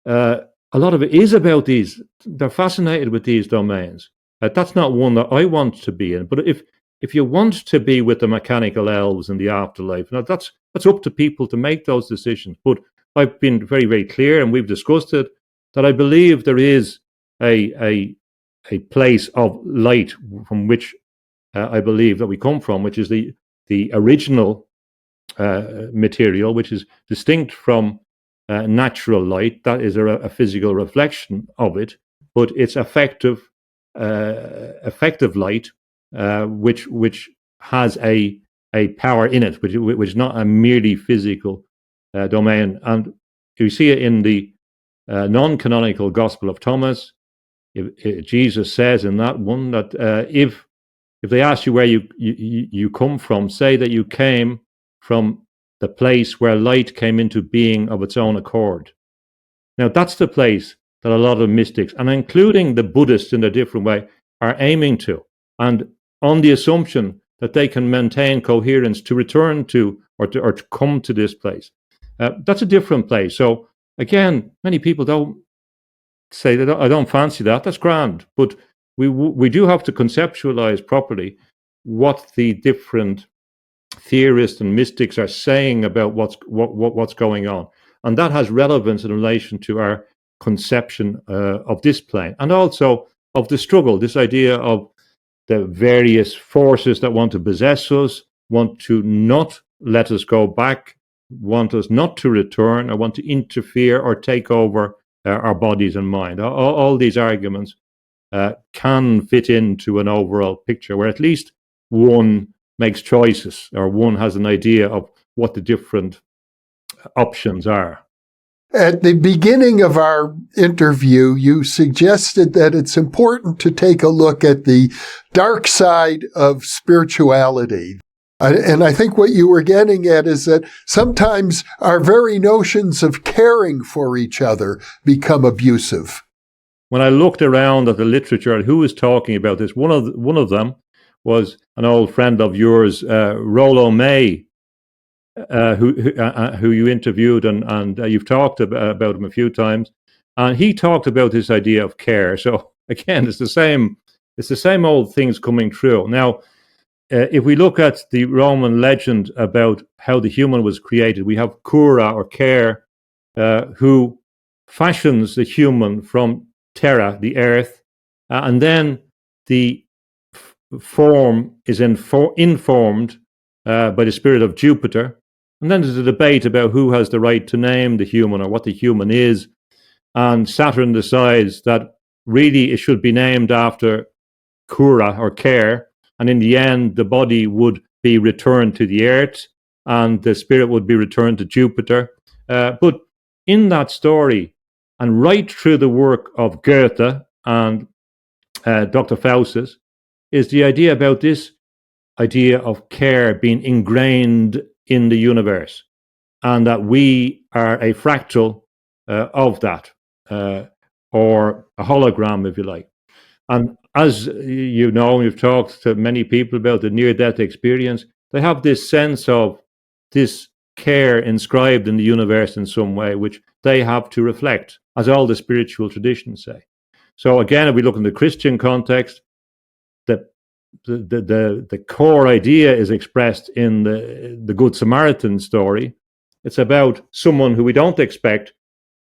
a lot of it is about these. They're fascinated with these domains. That's not one that I want to be in. But if you want to be with the mechanical elves in the afterlife, now that's up to people to make those decisions. But I've been very, very clear, and we've discussed it, that I believe there is a place of light from which I believe that we come from, which is the original material, which is distinct from natural light. That is a physical reflection of it, but it's effective light, which has a power in it, which is not a merely physical domain. And you see it in the non-canonical Gospel of Thomas. Jesus says in that one that if they ask you where you come from, say that you came from the place where light came into being of its own accord. Now that's the place that a lot of mystics, and including the Buddhists in a different way, are aiming to, and on the assumption that they can maintain coherence to return to or to come to this place. That's a different place. So again, many people don't say that I don't fancy that. That's grand, but we do have to conceptualize properly what the different theorists and mystics are saying about what's going on, and that has relevance in relation to our conception of this plane, and also of the struggle. This idea of the various forces that want to possess us, want to not let us go back, want us not to return, or want to interfere or take over our bodies and mind. All these arguments can fit into an overall picture where at least one makes choices, or one has an idea of what the different options are. At the beginning of our interview, you suggested that it's important to take a look at the dark side of spirituality. And I think what you were getting at is that sometimes our very notions of caring for each other become abusive. When I looked around at the literature and who was talking about this, one of them was an old friend of yours, Rollo May, who you interviewed, and you've talked about him a few times, and he talked about this idea of care. So again, it's the same old things coming true. Now, if we look at the Roman legend about how the human was created, we have Cura, or care, who fashions the human from terra, the earth, and then the form is informed by the spirit of Jupiter. And then there's a debate about who has the right to name the human, or what the human is. And Saturn decides that really it should be named after Cura, or care. And in the end, the body would be returned to the earth and the spirit would be returned to Jupiter. But in that story, and right through the work of Goethe and Dr. Faustus, is the idea about this idea of care being ingrained in the universe, and that we are a fractal of that, or a hologram, if you like. And as you know, you've talked to many people about the near-death experience, they have this sense of this care inscribed in the universe in some way, which they have to reflect, as all the spiritual traditions say. So again, if we look in the Christian context, the core idea is expressed in the Good Samaritan story. It's about someone who we don't expect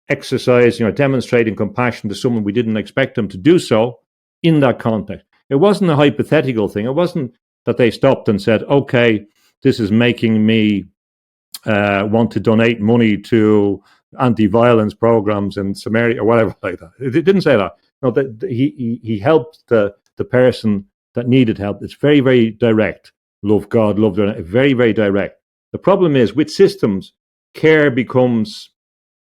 exercising or demonstrating compassion to someone we didn't expect them to do so in that context. It wasn't a hypothetical thing. It wasn't that they stopped and said, okay, this is making me want to donate money to anti-violence programs in Samaria or whatever like that. It didn't say that. No, that he helped the person that needed help. It's very, very direct. Love God, love their, very, very direct. The problem is with systems, care becomes,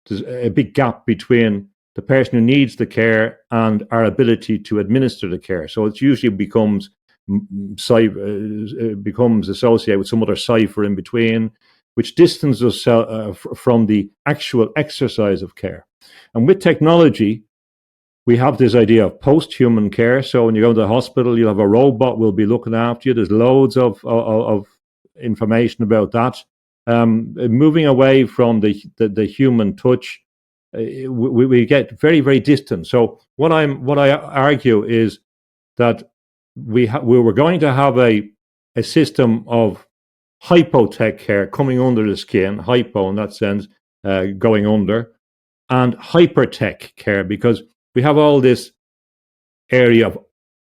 there's a big gap between the person who needs the care and our ability to administer the care. So it usually becomes becomes associated with some other cipher in between, which distances us from the actual exercise of care. And with technology, we have this idea of post-human care. So when you go to the hospital, you'll have a robot will be looking after you. There's loads of information about that. Moving away from the human touch, we get very, very distant. So what I argue is that we were going to have a system of hypotech care coming under the skin, hypo in that sense, going under, and hypertech care, because we have all this area of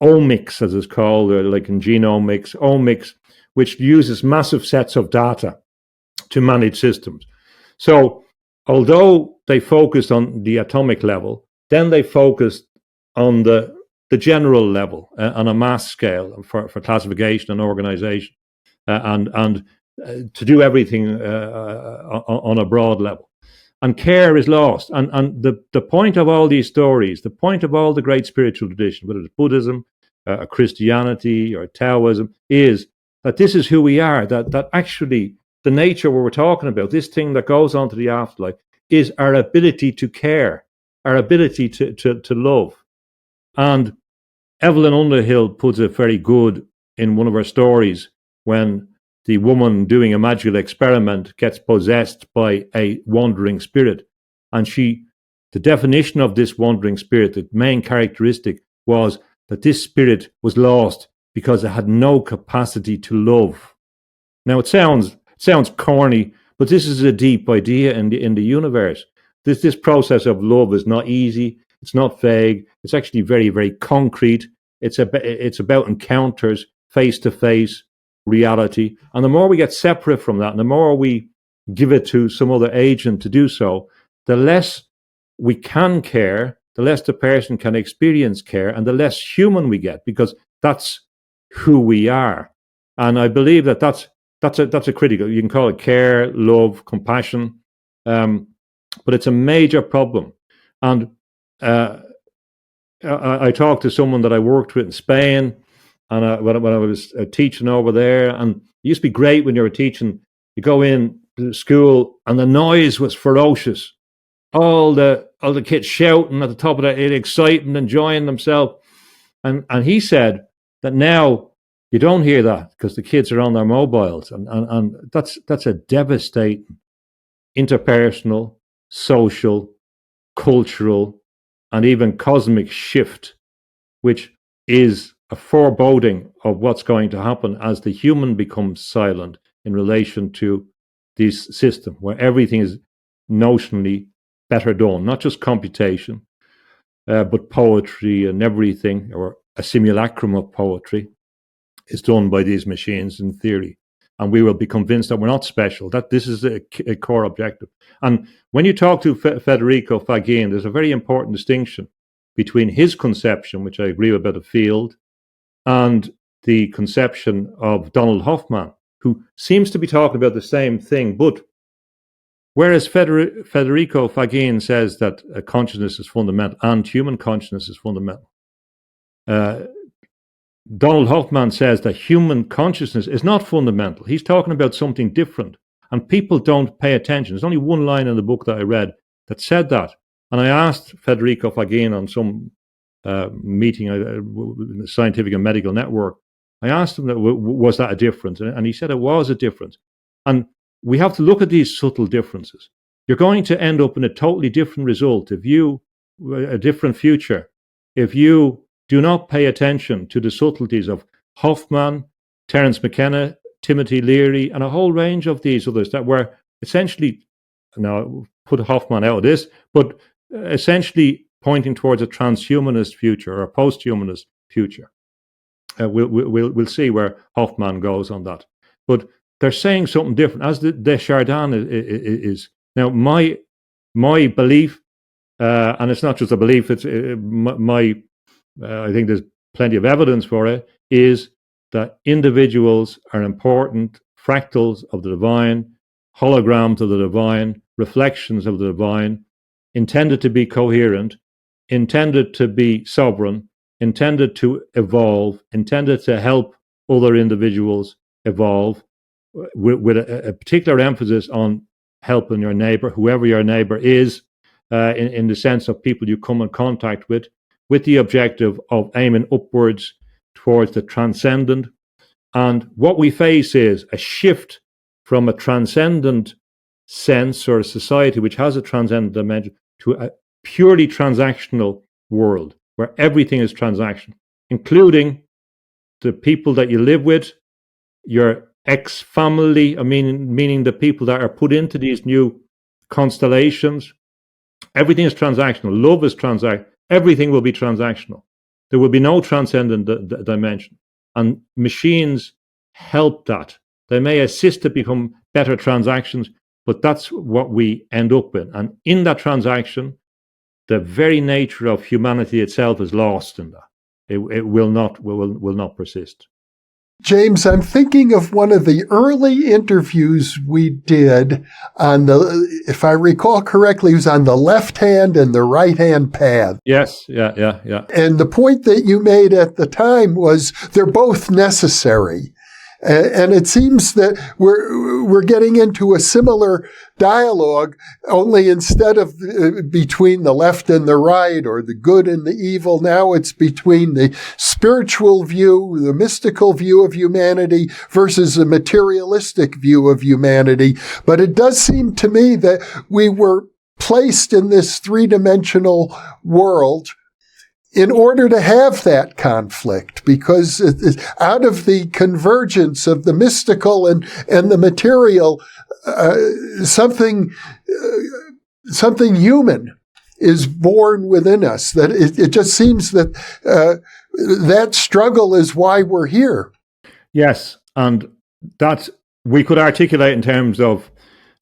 omics, as it's called, or like in genomics, omics, which uses massive sets of data to manage systems. So although they focused on the atomic level, then they focused on the general level, on a mass scale for classification and organization, and to do everything on a broad level. And care is lost. And the point of all these stories, the point of all the great spiritual traditions, whether it's Buddhism, Christianity, or Taoism, is that this is who we are, that actually the nature where we're talking about, this thing that goes on to the afterlife, is our ability to care, our ability to love. And Evelyn Underhill puts it very good in one of her stories when the woman doing a magical experiment gets possessed by a wandering spirit. And the definition of this wandering spirit, the main characteristic, was that this spirit was lost because it had no capacity to love. Now it sounds corny, but this is a deep idea in the universe. This process of love is not easy. It's not vague. It's actually very, very concrete. It's about encounters, face to face, reality. And the more we get separate from that, and the more we give it to some other agent to do so, the less we can care, the less the person can experience care, and the less human we get, because that's who we are. And I believe that's a critical. You can call it care, love, compassion, but it's a major problem. And I talked to someone that I worked with in Spain, and when I was teaching over there, and it used to be great when you were teaching. You go in to school, and the noise was ferocious. All the kids shouting at the top of it, exciting, enjoying themselves. And he said that now you don't hear that because the kids are on their mobiles, and that's a devastating interpersonal, social, cultural, and even cosmic shift, which is a foreboding of what's going to happen as the human becomes silent in relation to this system, where everything is notionally better done, not just computation, but poetry and everything, or a simulacrum of poetry, is done by these machines in theory. And we will be convinced that we're not special, that this is a core objective. And when you talk to Federico Faggin, there's a very important distinction between his conception, which I agree with about the field, and the conception of Donald Hoffman, who seems to be talking about the same thing. But whereas Federico Faggin says that consciousness is fundamental and human consciousness is fundamental, Donald Hoffman says that human consciousness is not fundamental. He's talking about something different, and people don't pay attention. There's only one line in the book that I read that said that. And I asked Federico Faggin on some meeting in the Scientific and Medical Network, I asked him, was that a difference? And he said it was a difference. And we have to look at these subtle differences. You're going to end up in a totally different result a different future, if you do not pay attention to the subtleties of Hoffman, Terence McKenna, Timothy Leary, and a whole range of these others that were essentially, now put Hoffman out of this, but essentially pointing towards a transhumanist future or a post-humanist future. We'll see where Hoffman goes on that. But they're saying something different, as Desjardins is. Now, my belief, and it's not just a belief, it's I think there's plenty of evidence for it, is that individuals are important fractals of the divine, holograms of the divine, reflections of the divine, intended to be coherent, intended to be sovereign, intended to evolve, intended to help other individuals evolve, with a particular emphasis on helping your neighbor, whoever your neighbor is, in the sense of people you come in contact with the objective of aiming upwards towards the transcendent. And what we face is a shift from a transcendent sense, or a society which has a transcendent dimension, to a purely transactional world where everything is transaction, including the people that you live with, your ex-family, meaning the people that are put into these new constellations. Everything is transactional. Love is transactional. Everything will be transactional. There will be no transcendent dimension. And machines help that. They may assist to become better transactions, but that's what we end up in. And in that transaction, the very nature of humanity itself is lost in that. It will not persist. James, I'm thinking of one of the early interviews we did on if I recall correctly, it was on the left hand and the right hand path. Yes, yeah. And the point that you made at the time was they're both necessary. And it seems that we're getting into a similar dialogue, only instead of between the left and the right, or the good and the evil, now it's between the spiritual view, the mystical view of humanity versus a materialistic view of humanity. But it does seem to me that we were placed in this three-dimensional world in order to have that conflict, because out of the convergence of the mystical and the material, something human is born within us. That it just seems that that struggle is why we're here. Yes, and that we could articulate in terms of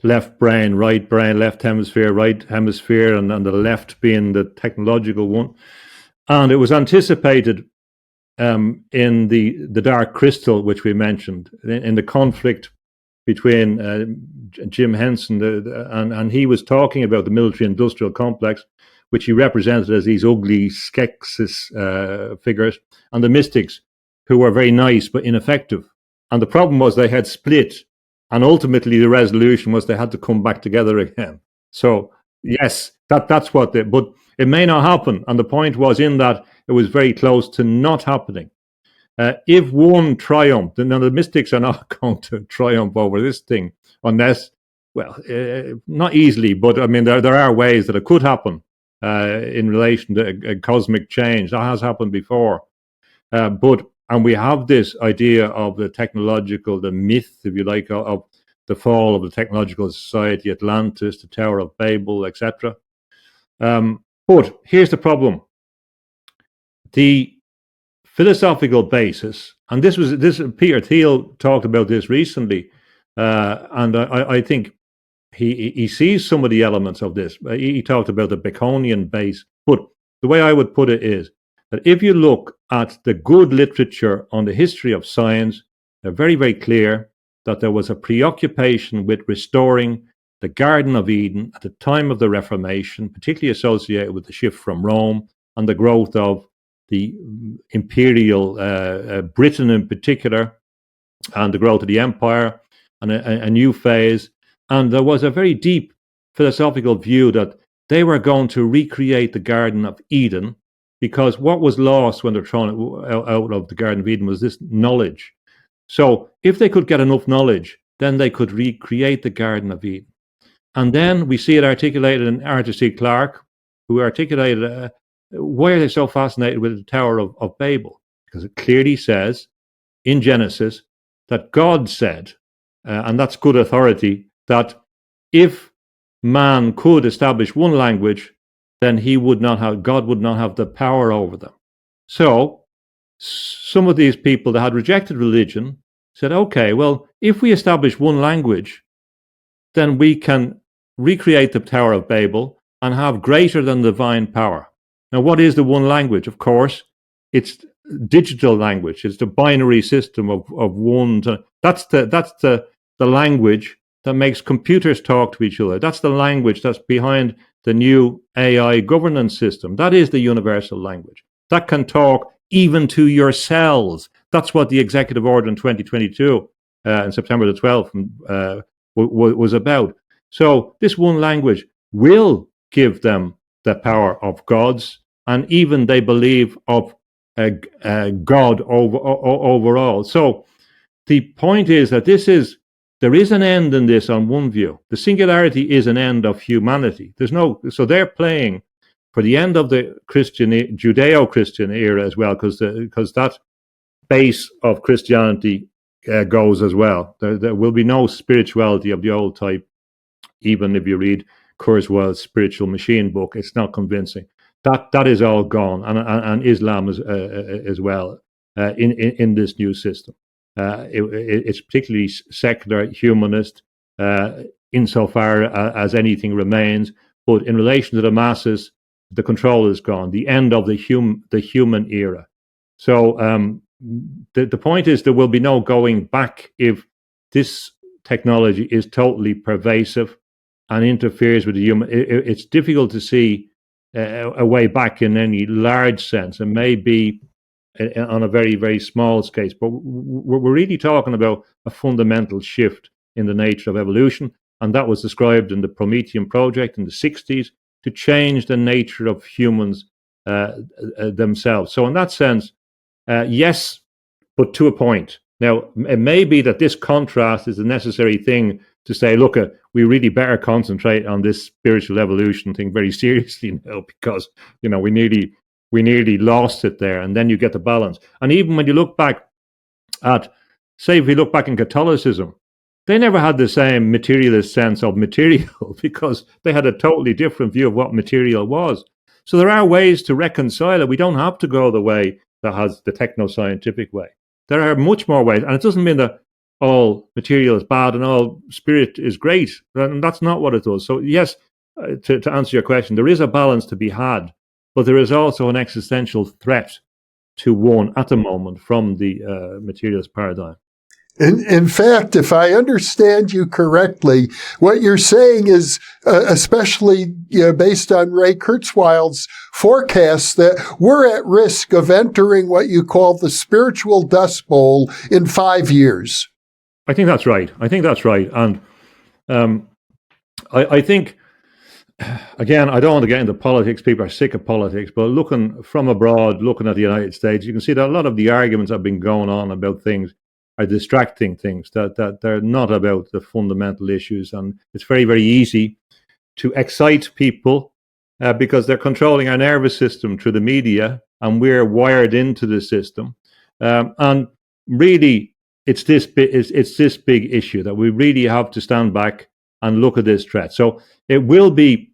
left brain, left hemisphere, right hemisphere, and the left being the technological one. And it was anticipated in the dark crystal, which we mentioned, in the conflict between Jim Henson, and he was talking about the military-industrial complex, which he represented as these ugly Skeksis figures, and the mystics, who were very nice but ineffective. And the problem was they had split, and ultimately the resolution was they had to come back together again. So yes, that's what but it may not happen. And the point was in that it was very close to not happening. If one triumphed, now the mystics are not going to triumph over this thing unless, well, not easily, but I mean, there are ways that it could happen in relation to a cosmic change. That has happened before. And we have this idea of the myth, if you like, of the fall of the technological society, Atlantis, the Tower of Babel, etc. But here's the problem. The philosophical basis, and this Peter Thiel talked about this recently, and I think he sees some of the elements of this. He talked about the Baconian base, but the way I would put it is that if you look at the good literature on the history of science, they're very, very clear that there was a preoccupation with restoring the Garden of Eden at the time of the Reformation, particularly associated with the shift from Rome and the growth of the imperial Britain in particular, and the growth of the empire, and a new phase. And there was a very deep philosophical view that they were going to recreate the Garden of Eden, because what was lost when they're thrown out of the Garden of Eden was this knowledge. So if they could get enough knowledge, then they could recreate the Garden of Eden. And then we see it articulated in Arthur C. Clarke, who articulated why are they so fascinated with the Tower of Babel? Because it clearly says in Genesis that God said, and that's good authority, that if man could establish one language, then God would not have the power over them. So some of these people that had rejected religion said, okay, well, if we establish one language, then we can recreate the Tower of Babel and have greater than divine power. Now, what is the one language? Of course, it's digital language. It's the binary system of one to, that's the language that makes computers talk to each other. That's the language that's behind the new AI governance system. That is the universal language. that can talk even to your cells. That's what the executive order in 2022, in September the 12th, was about. So this one language will give them the power of gods, and even they believe of God overall. So the point is that there is an end in this on one view. The singularity is an end of humanity. So they're playing for the end of the Judeo-Christian era as well, because that base of Christianity goes as well. There will be no spirituality of the old type. Even if you read Kurzweil's Spiritual Machine book, it's not convincing. That is all gone, and Islam as well in this new system. It's particularly secular, humanist, insofar as anything remains. But in relation to the masses, the control is gone. The end of the human era. So the point is, there will be no going back if this technology is totally pervasive and interferes with the human. It's difficult to see a way back in any large sense. It may be on a very, very small scale, but we're really talking about a fundamental shift in the nature of evolution, and that was described in the Promethean project in the 60s to change the nature of humans themselves. So in that sense, yes, but to a point. Now, it may be that this contrast is a necessary thing to say, look, we really better concentrate on this spiritual evolution thing very seriously now, because we nearly lost it there, and then you get the balance. And even when you look back at, say, if we look back in Catholicism, they never had the same materialist sense of material because they had a totally different view of what material was. So there are ways to reconcile it. We don't have to go the way that has the techno-scientific way. There are much more ways, and it doesn't mean that all material is bad and all spirit is great. And that's not what it does. So yes, to answer your question, there is a balance to be had, but there is also an existential threat to one at the moment from the materialist paradigm. In fact, if I understand you correctly, what you're saying is, especially based on Ray Kurzweil's forecasts, that we're at risk of entering what you call the spiritual dust bowl in 5 years. I think that's right. And I think, again, I don't want to get into politics. People are sick of politics. But looking from abroad, looking at the United States, you can see that a lot of the arguments that have been going on about things are distracting things, that they're not about the fundamental issues. And it's very, very easy to excite people because they're controlling our nervous system through the media, and we're wired into the system. And really, it's this big issue that we really have to stand back and look at this threat. So it will be,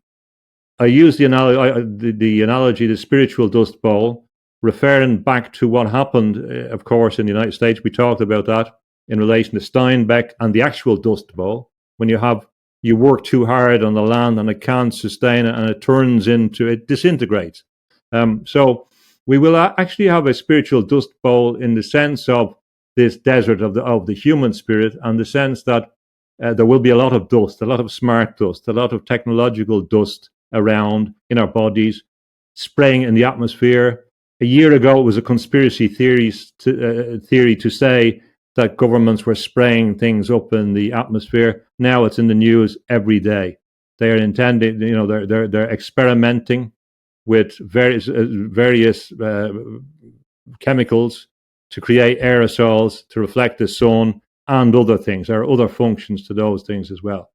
I use the analogy, the spiritual dust bowl, referring back to what happened, of course, in the United States. We talked about that in relation to Steinbeck and the actual dust bowl. When you work too hard on the land and it can't sustain it, and it disintegrates. So we will actually have a spiritual dust bowl in the sense of this desert of the human spirit, and the sense that there will be a lot of dust, a lot of smart dust, a lot of technological dust around in our bodies, spraying in the atmosphere. A year ago, it was a conspiracy theory to say that governments were spraying things up in the atmosphere. Now it's in the news every day. They are intending, they're experimenting with various chemicals to create aerosols to reflect the sun and other things. There are other functions to those things as well.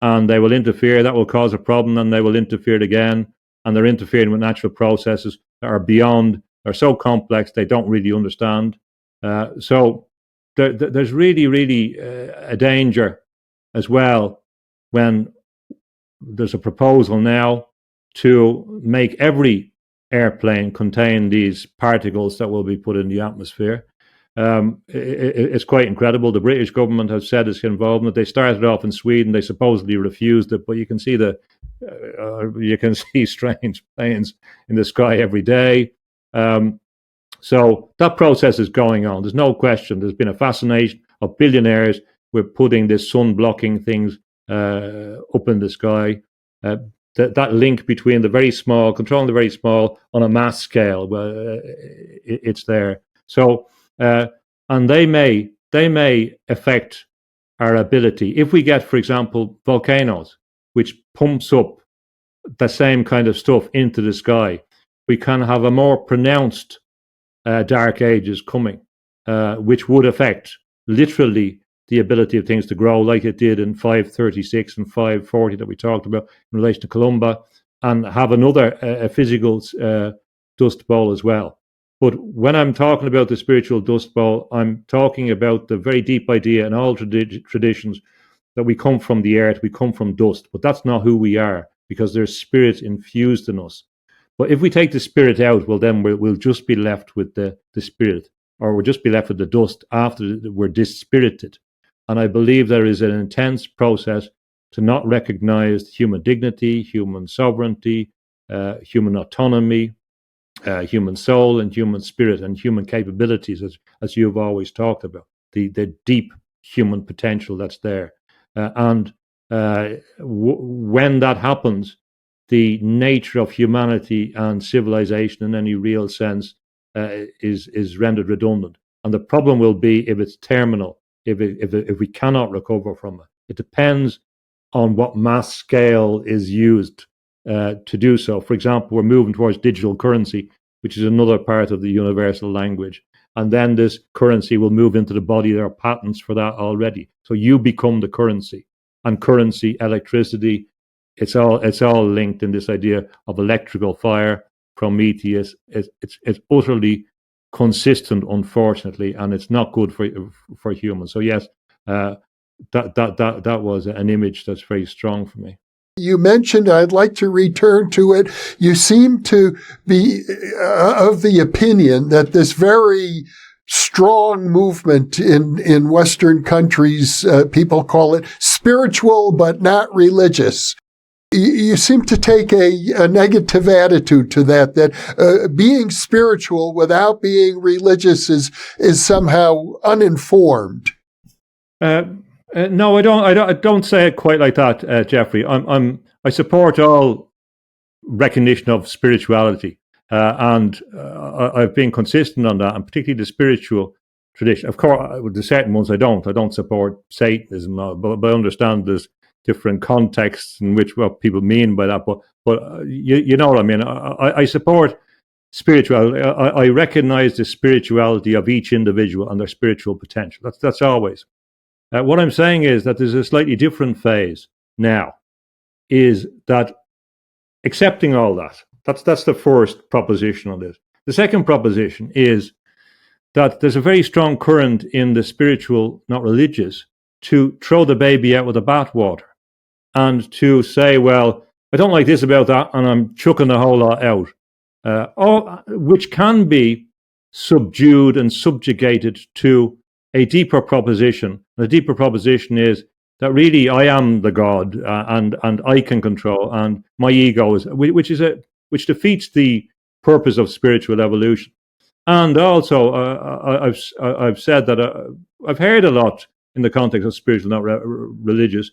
And they will interfere. That will cause a problem, and they will interfere again. And they're interfering with natural processes that are so complex they don't really understand. So there's really, really a danger as well when there's a proposal now to make every airplane contain these particles that will be put in the atmosphere. It's quite incredible. The British government has said it's involvement. They started off in Sweden. They supposedly refused it, but you can see strange planes in the sky every day. So that process is going on. There's no question. There's been a fascination of billionaires with putting this sun blocking things up in the sky. that link between the very small, controlling the very small on a mass scale. It's there. So, and they may affect our ability. If we get, for example, volcanoes, which pumps up the same kind of stuff into the sky, we can have a more pronounced dark ages coming, which would affect literally the ability of things to grow, like it did in 536 and 540 that we talked about in relation to Columba, and have another physical dust bowl as well. But when I'm talking about the spiritual dust bowl, I'm talking about the very deep idea in all traditions that we come from the earth, we come from dust, but that's not who we are, because there's spirit infused in us. But if we take the spirit out, well, then we'll just be left with the spirit, or we'll just be left with the dust after we're dispirited. And I believe there is an intense process to not recognize human dignity, human sovereignty, human autonomy, human soul and human spirit and human capabilities, as you've always talked about, the deep human potential that's there. And when that happens, the nature of humanity and civilization in any real sense is rendered redundant. And the problem will be if it's terminal, if we cannot recover from it. It depends on what mass scale is used to do so. For example, we're moving towards digital currency, which is another part of the universal language. And then this currency will move into the body. There are patents for that already. So you become the currency. And currency, electricity, it's all linked in this idea of electrical fire, Prometheus. It's utterly consistent, unfortunately, and it's not good for humans. So yes, that was an image that's very strong for me. You mentioned, I'd like to return to it, you seem to be of the opinion that this very strong movement in Western countries, people call it spiritual but not religious. You seem to take a negative attitude to that being spiritual without being religious is somehow uninformed. No, I don't say it quite like that, Jeffrey. I support all recognition of spirituality, and I've been consistent on that, and particularly the spiritual tradition. Of course, with the certain ones I don't support Satanism, but I understand there's different contexts in which what people mean by that. But you know what I mean. I support spirituality. I recognize the spirituality of each individual and their spiritual potential. That's always. What I'm saying is that there's a slightly different phase now, is that accepting all that. That's the first proposition on this. The second proposition is that there's a very strong current in the spiritual, not religious, to throw the baby out with the bathwater and to say, well, I don't like this about that, and I'm chucking the whole lot out, which can be subdued and subjugated to a deeper proposition. The deeper proposition is that really I am the God, and I can control, and my ego is, which defeats the purpose of spiritual evolution. And also, I've said that I've heard a lot in the context of spiritual, not religious,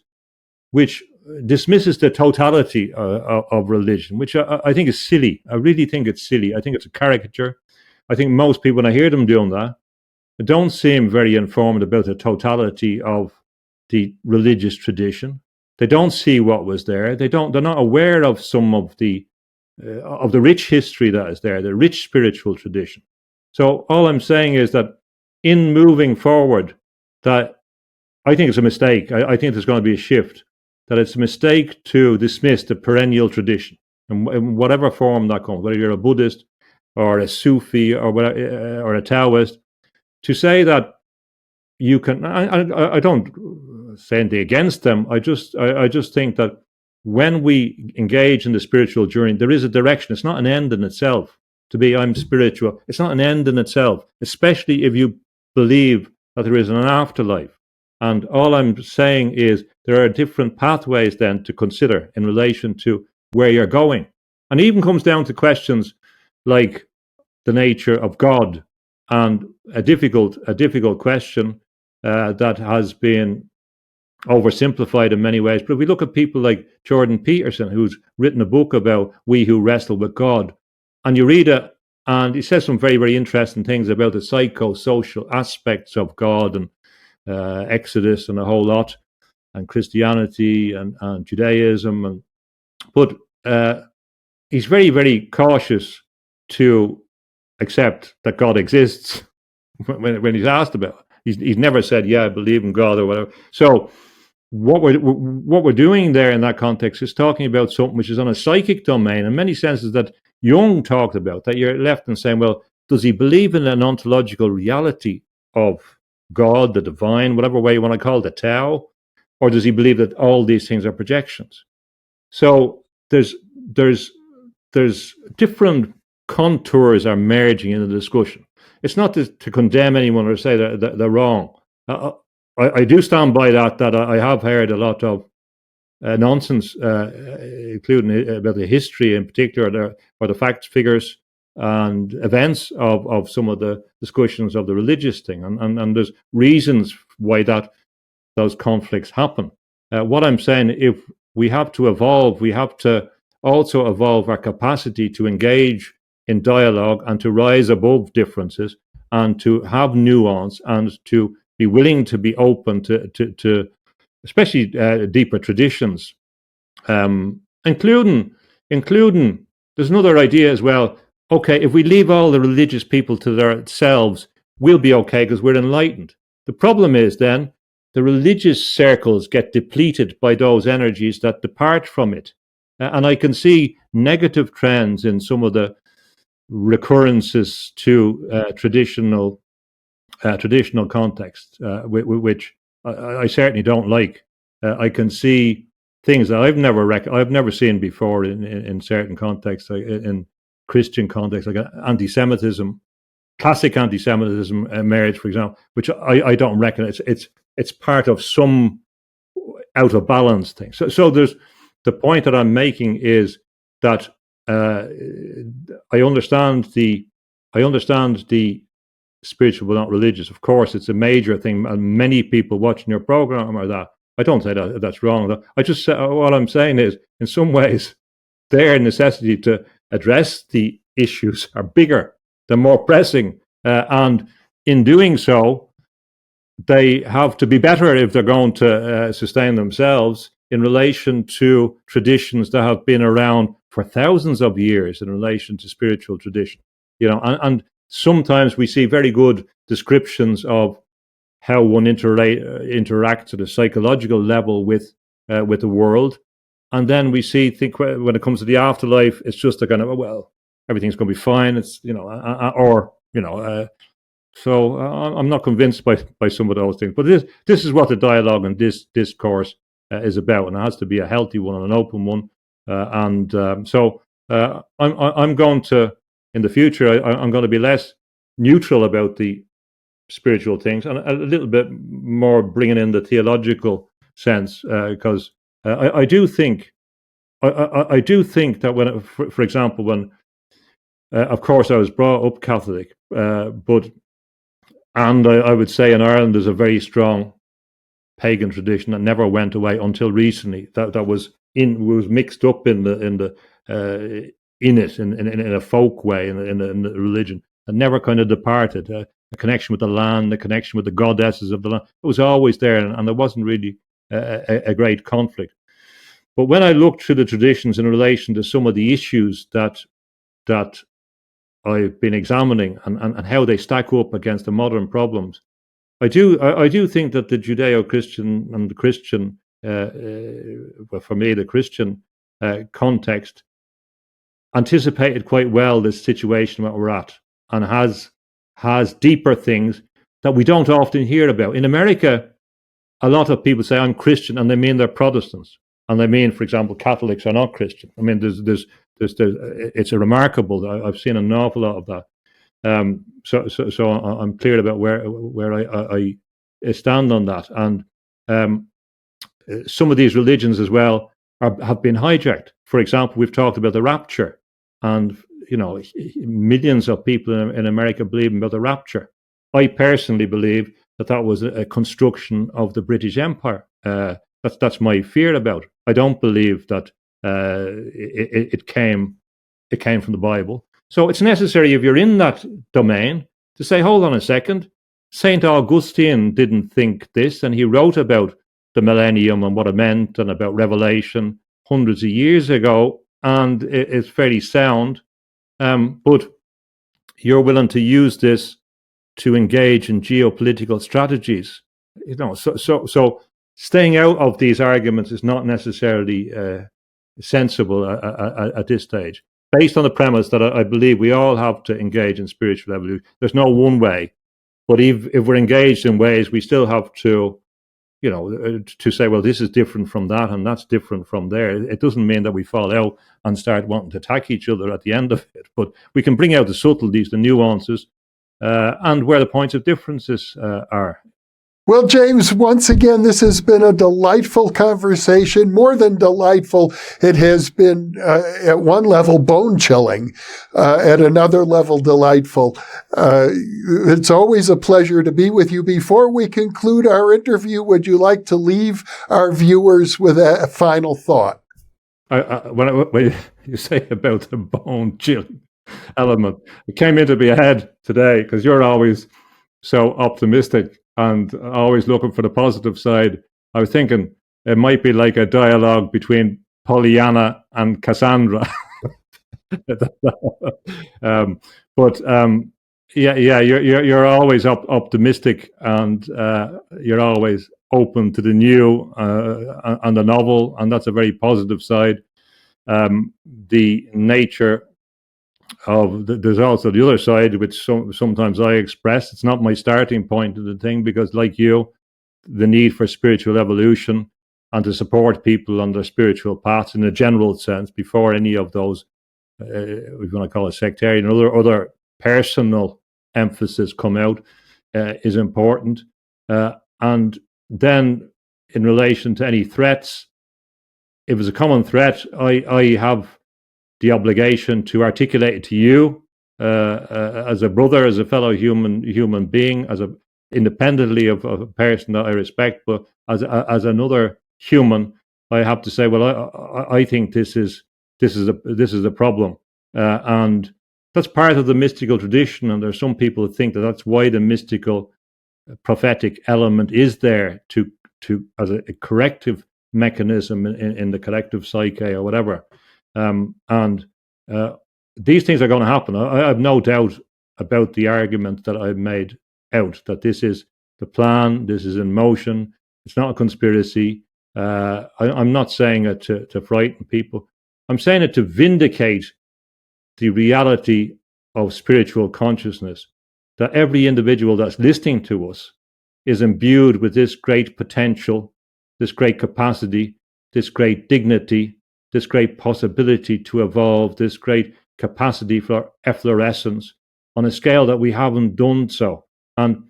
which dismisses the totality of religion, which I think is silly. I really think it's silly. I think it's a caricature. I think most people, when I hear them doing that, don't seem very informed about the totality of the religious tradition. They don't see what was there. They're not aware of some of the rich history that is there, the rich spiritual tradition. So all I'm saying is that in moving forward, that I think it's a mistake. I think there's going to be a shift. That it's a mistake to dismiss the perennial tradition in whatever form that comes, whether you're a Buddhist or a Sufi or a Taoist. To say that you can, I don't say anything against them. I just think that when we engage in the spiritual journey, there is a direction. It's not an end in itself. To be, I'm spiritual. It's not an end in itself, especially if you believe that there is an afterlife. And all I'm saying is there are different pathways then to consider in relation to where you're going. And it even comes down to questions like the nature of God, and a difficult question that has been oversimplified in many ways. But if we look at people like Jordan Peterson, who's written a book about We Who Wrestle with God, and you read it, and he says some very, very interesting things about the psychosocial aspects of God and Exodus and a whole lot, and Christianity and Judaism. But he's very, very cautious to accept that God exists when he's asked about it. He's never said, yeah, I believe in God or whatever. So what we're doing there in that context is talking about something which is on a psychic domain in many senses that Jung talked about, that you're left and saying, well, does he believe in an ontological reality of God, the divine, whatever way you want to call it, the Tao, or does he believe that all these things are projections? So there's different contours are merging in the discussion. It's not to condemn anyone or say that they're wrong. I do stand by that I have heard a lot of nonsense, including about the history in particular, or the facts, figures, and events of some of the discussions of the religious thing. And there's reasons why those conflicts happen. What I'm saying, if we have to evolve, we have to also evolve our capacity to engage in dialogue and to rise above differences and to have nuance and to be willing to be open to especially deeper traditions, including there's another idea as well. Okay, if we leave all the religious people to themselves, we'll be okay because we're enlightened. The problem is then the religious circles get depleted by those energies that depart from it. And I can see negative trends in some of the recurrences to traditional contexts, which I certainly don't like. I can see things that I've never seen before in certain contexts, in Christian contexts, like anti-Semitism, classic anti-Semitism emerged, for example, which I don't reckon it's part of some out of balance thing. So there's the point that I'm making is that I understand the spiritual but not religious. Of course, it's a major thing, and many people watching your program are that. I don't say that that's wrong. I just what I'm saying is, in some ways, their necessity to address the issues are bigger, they're more pressing, and in doing so, they have to be better if they're going to sustain themselves in relation to traditions that have been around for thousands of years in relation to spiritual tradition. And sometimes we see very good descriptions of how one interacts at a psychological level with the world, and then we think when it comes to the afterlife, it's just a kind of, well, everything's going to be fine. It's so I'm not convinced by some of those things. But this is what the dialogue and this discourse is about, and it has to be a healthy one and an open one. So I'm going to, in the future, I'm going to be less neutral about the spiritual things and a little bit more bringing in the theological sense, because I do think that when, for example, when of course I was brought up Catholic, but I would say in Ireland there's a very strong pagan tradition that never went away until recently. That was mixed up in a folk way in the religion, and never kind of departed. A connection with the land, a connection with the goddesses of the land. It was always there, and there wasn't really a great conflict. But when I looked through the traditions in relation to some of the issues that I've been examining and how they stack up against the modern problems, I do think that the Judeo-Christian and the Christian, for me, the Christian context anticipated quite well this situation that we're at, and has deeper things that we don't often hear about. In America, a lot of people say I'm Christian, and they mean they're Protestants, and they mean, for example, Catholics are not Christian. I mean, there's it's a remarkable. I've seen an awful lot of that. So I'm clear about where I stand on that, and some of these religions as well have been hijacked. For example, we've talked about the rapture, and millions of people in America believe about the rapture. I personally believe that was a construction of the British Empire, That's my fear about it. I don't believe that it came from the Bible. So it's necessary, if you're in that domain, to say, hold on a second. Saint Augustine didn't think this, and he wrote about the millennium and what it meant, and about Revelation hundreds of years ago, and it's very sound. But you're willing to use this to engage in geopolitical strategies, So staying out of these arguments is not necessarily sensible at this stage, based on the premise that I believe we all have to engage in spiritual evolution. There's no one way, but if we're engaged in ways, we still have to, to say, well, this is different from that, and that's different from there. It doesn't mean that we fall out and start wanting to attack each other at the end of it, but we can bring out the subtleties, the nuances, and where the points of differences are. Well, James, once again, this has been a delightful conversation. More than delightful, it has been, at one level, bone-chilling, at another level, delightful. It's always a pleasure to be with you. Before we conclude our interview, would you like to leave our viewers with a final thought? When you say about the bone-chilling element, it came into my head today, because you're always so optimistic and always looking for the positive side. I was thinking it might be like a dialogue between Pollyanna and Cassandra. You're always optimistic, and you're always open to the new and the novel, and that's a very positive side. The nature of there's also the other side, which sometimes I express. It's not my starting point of the thing, because, like you, the need for spiritual evolution and to support people on their spiritual paths in a general sense, before any of those, we want to call it sectarian, other personal emphasis come out, is important. And then, in relation to any threats, if it's a common threat, I have the obligation to articulate it to you as a brother, as a fellow human being, independently of a person that I respect, but as another human, I have to say, well, I think this is a problem, and that's part of the mystical tradition. And there's some people who think that that's why the mystical prophetic element is there to as a corrective mechanism in the collective psyche or whatever. These things are going to happen. I have no doubt about the argument that I've made out, that this is the plan, this is in motion, it's not a conspiracy. I'm not saying it to frighten people. I'm saying it to vindicate the reality of spiritual consciousness, that every individual that's listening to us is imbued with this great potential, this great capacity, this great dignity, this great possibility to evolve, this great capacity for efflorescence on a scale that we haven't done so. And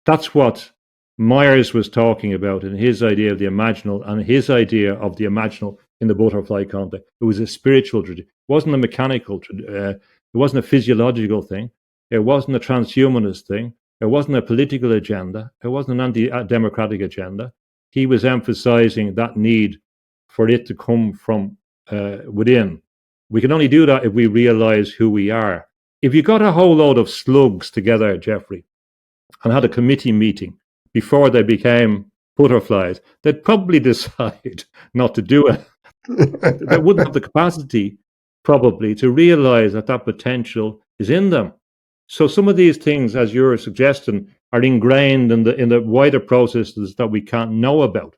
that's what Myers was talking about in his idea of the imaginal, and his idea of the imaginal in the butterfly context. It was a spiritual tradition. It wasn't a mechanical it wasn't a physiological thing. It wasn't a transhumanist thing. It wasn't a political agenda. It wasn't an anti-democratic agenda. He was emphasizing that need for it to come from within. We can only do that if we realize who we are. If you got a whole load of slugs together, Jeffrey, and had a committee meeting before they became butterflies, they'd probably decide not to do it. They wouldn't have the capacity, probably, to realize that potential is in them. So some of these things, as you're suggesting, are ingrained in the wider processes that we can't know about.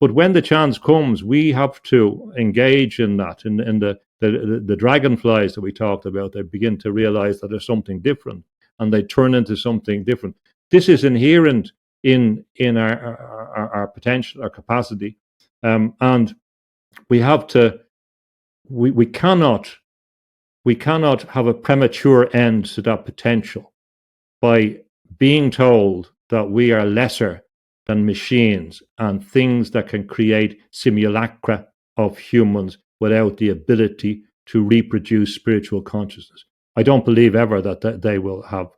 But when the chance comes, we have to engage in that. In the dragonflies that we talked about, they begin to realize that there's something different, and they turn into something different. This is inherent in our potential, our capacity, and we have to. We cannot have a premature end to that potential by being told that we are lesser than machines and things that can create simulacra of humans without the ability to reproduce spiritual consciousness. I don't believe ever that they will have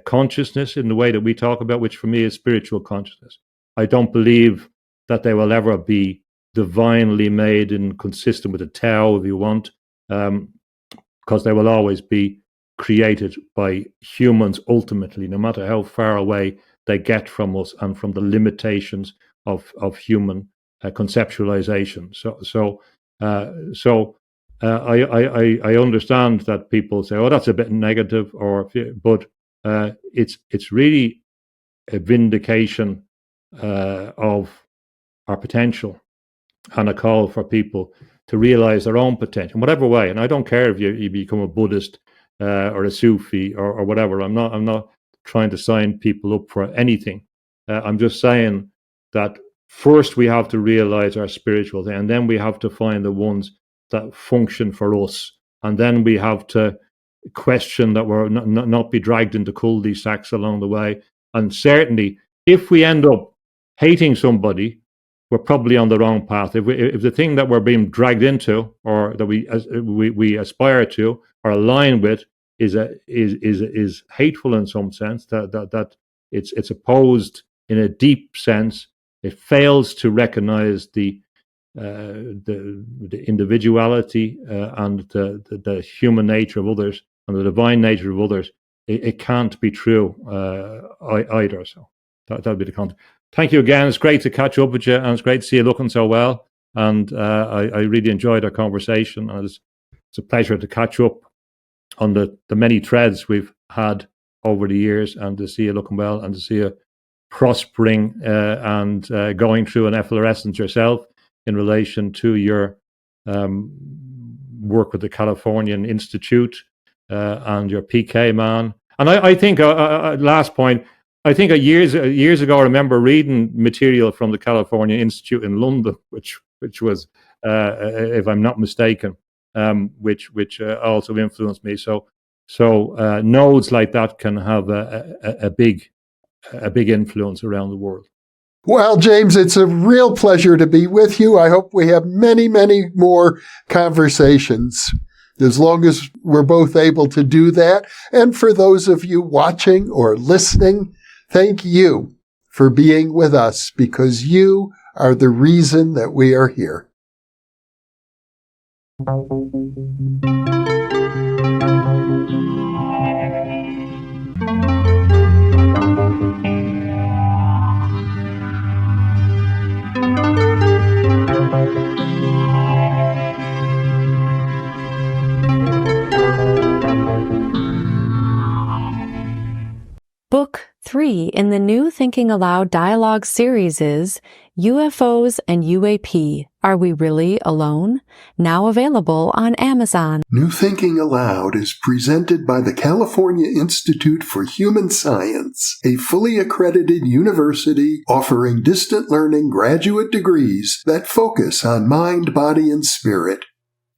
consciousness in the way that we talk about, which for me is spiritual consciousness. I don't believe that they will ever be divinely made and consistent with the Tao, if you want, because they will always be created by humans ultimately, no matter how far away they get from us and from the limitations of human conceptualization. I understand that people say, "Oh, that's a bit negative," but it's really a vindication of our potential and a call for people to realize their own potential in whatever way. And I don't care if you become a Buddhist or a Sufi or whatever. I'm not trying to sign people up for anything. I'm just saying that first we have to realize our spiritual thing, and then we have to find the ones that function for us, and then we have to question that we're not be dragged into cul-de-sacs along the way. And certainly, if we end up hating somebody, we're probably on the wrong path. If the thing that we're being dragged into, or that we aspire to or align with, is hateful in some sense, that it's opposed in a deep sense, it fails to recognize the individuality and the human nature of others and the divine nature of others, it can't be true either. So that'll be the content. Thank you again. It's great to catch up with you, and it's great to see you looking so well. And I really enjoyed our conversation. And it's a pleasure to catch up on the many threads we've had over the years, and to see you looking well, and to see you prospering and going through an efflorescence yourself in relation to your work with the Californian Institute and your PK man. And I think, last point, I think years ago, I remember reading material from the California Institute in London, which was, if I'm not mistaken, which also influenced me. So nodes like that can have a big influence around the world. Well, James, it's a real pleasure to be with you. I hope we have many, many more conversations, as long as we're both able to do that. And for those of you watching or listening, thank you for being with us, because you are the reason that we are here. Book 3 in the new Thinking Aloud dialogue series is UFOs and UAP, Are We Really Alone? Now available on Amazon. New Thinking Aloud is presented by the California Institute for Human Science, a fully accredited university offering distant learning graduate degrees that focus on mind, body, and spirit.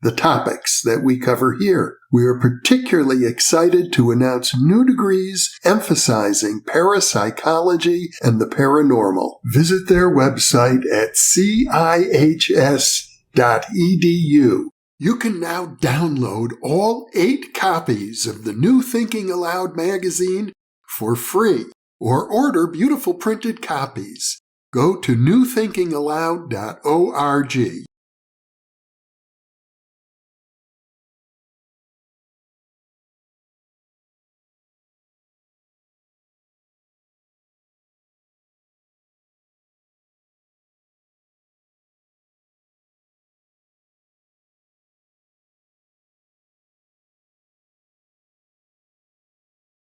The topics that we cover here. We are particularly excited to announce new degrees emphasizing parapsychology and the paranormal. Visit their website at cihs.edu. You can now download all 8 copies of the New Thinking Aloud magazine for free, or order beautiful printed copies. Go to newthinkingaloud.org.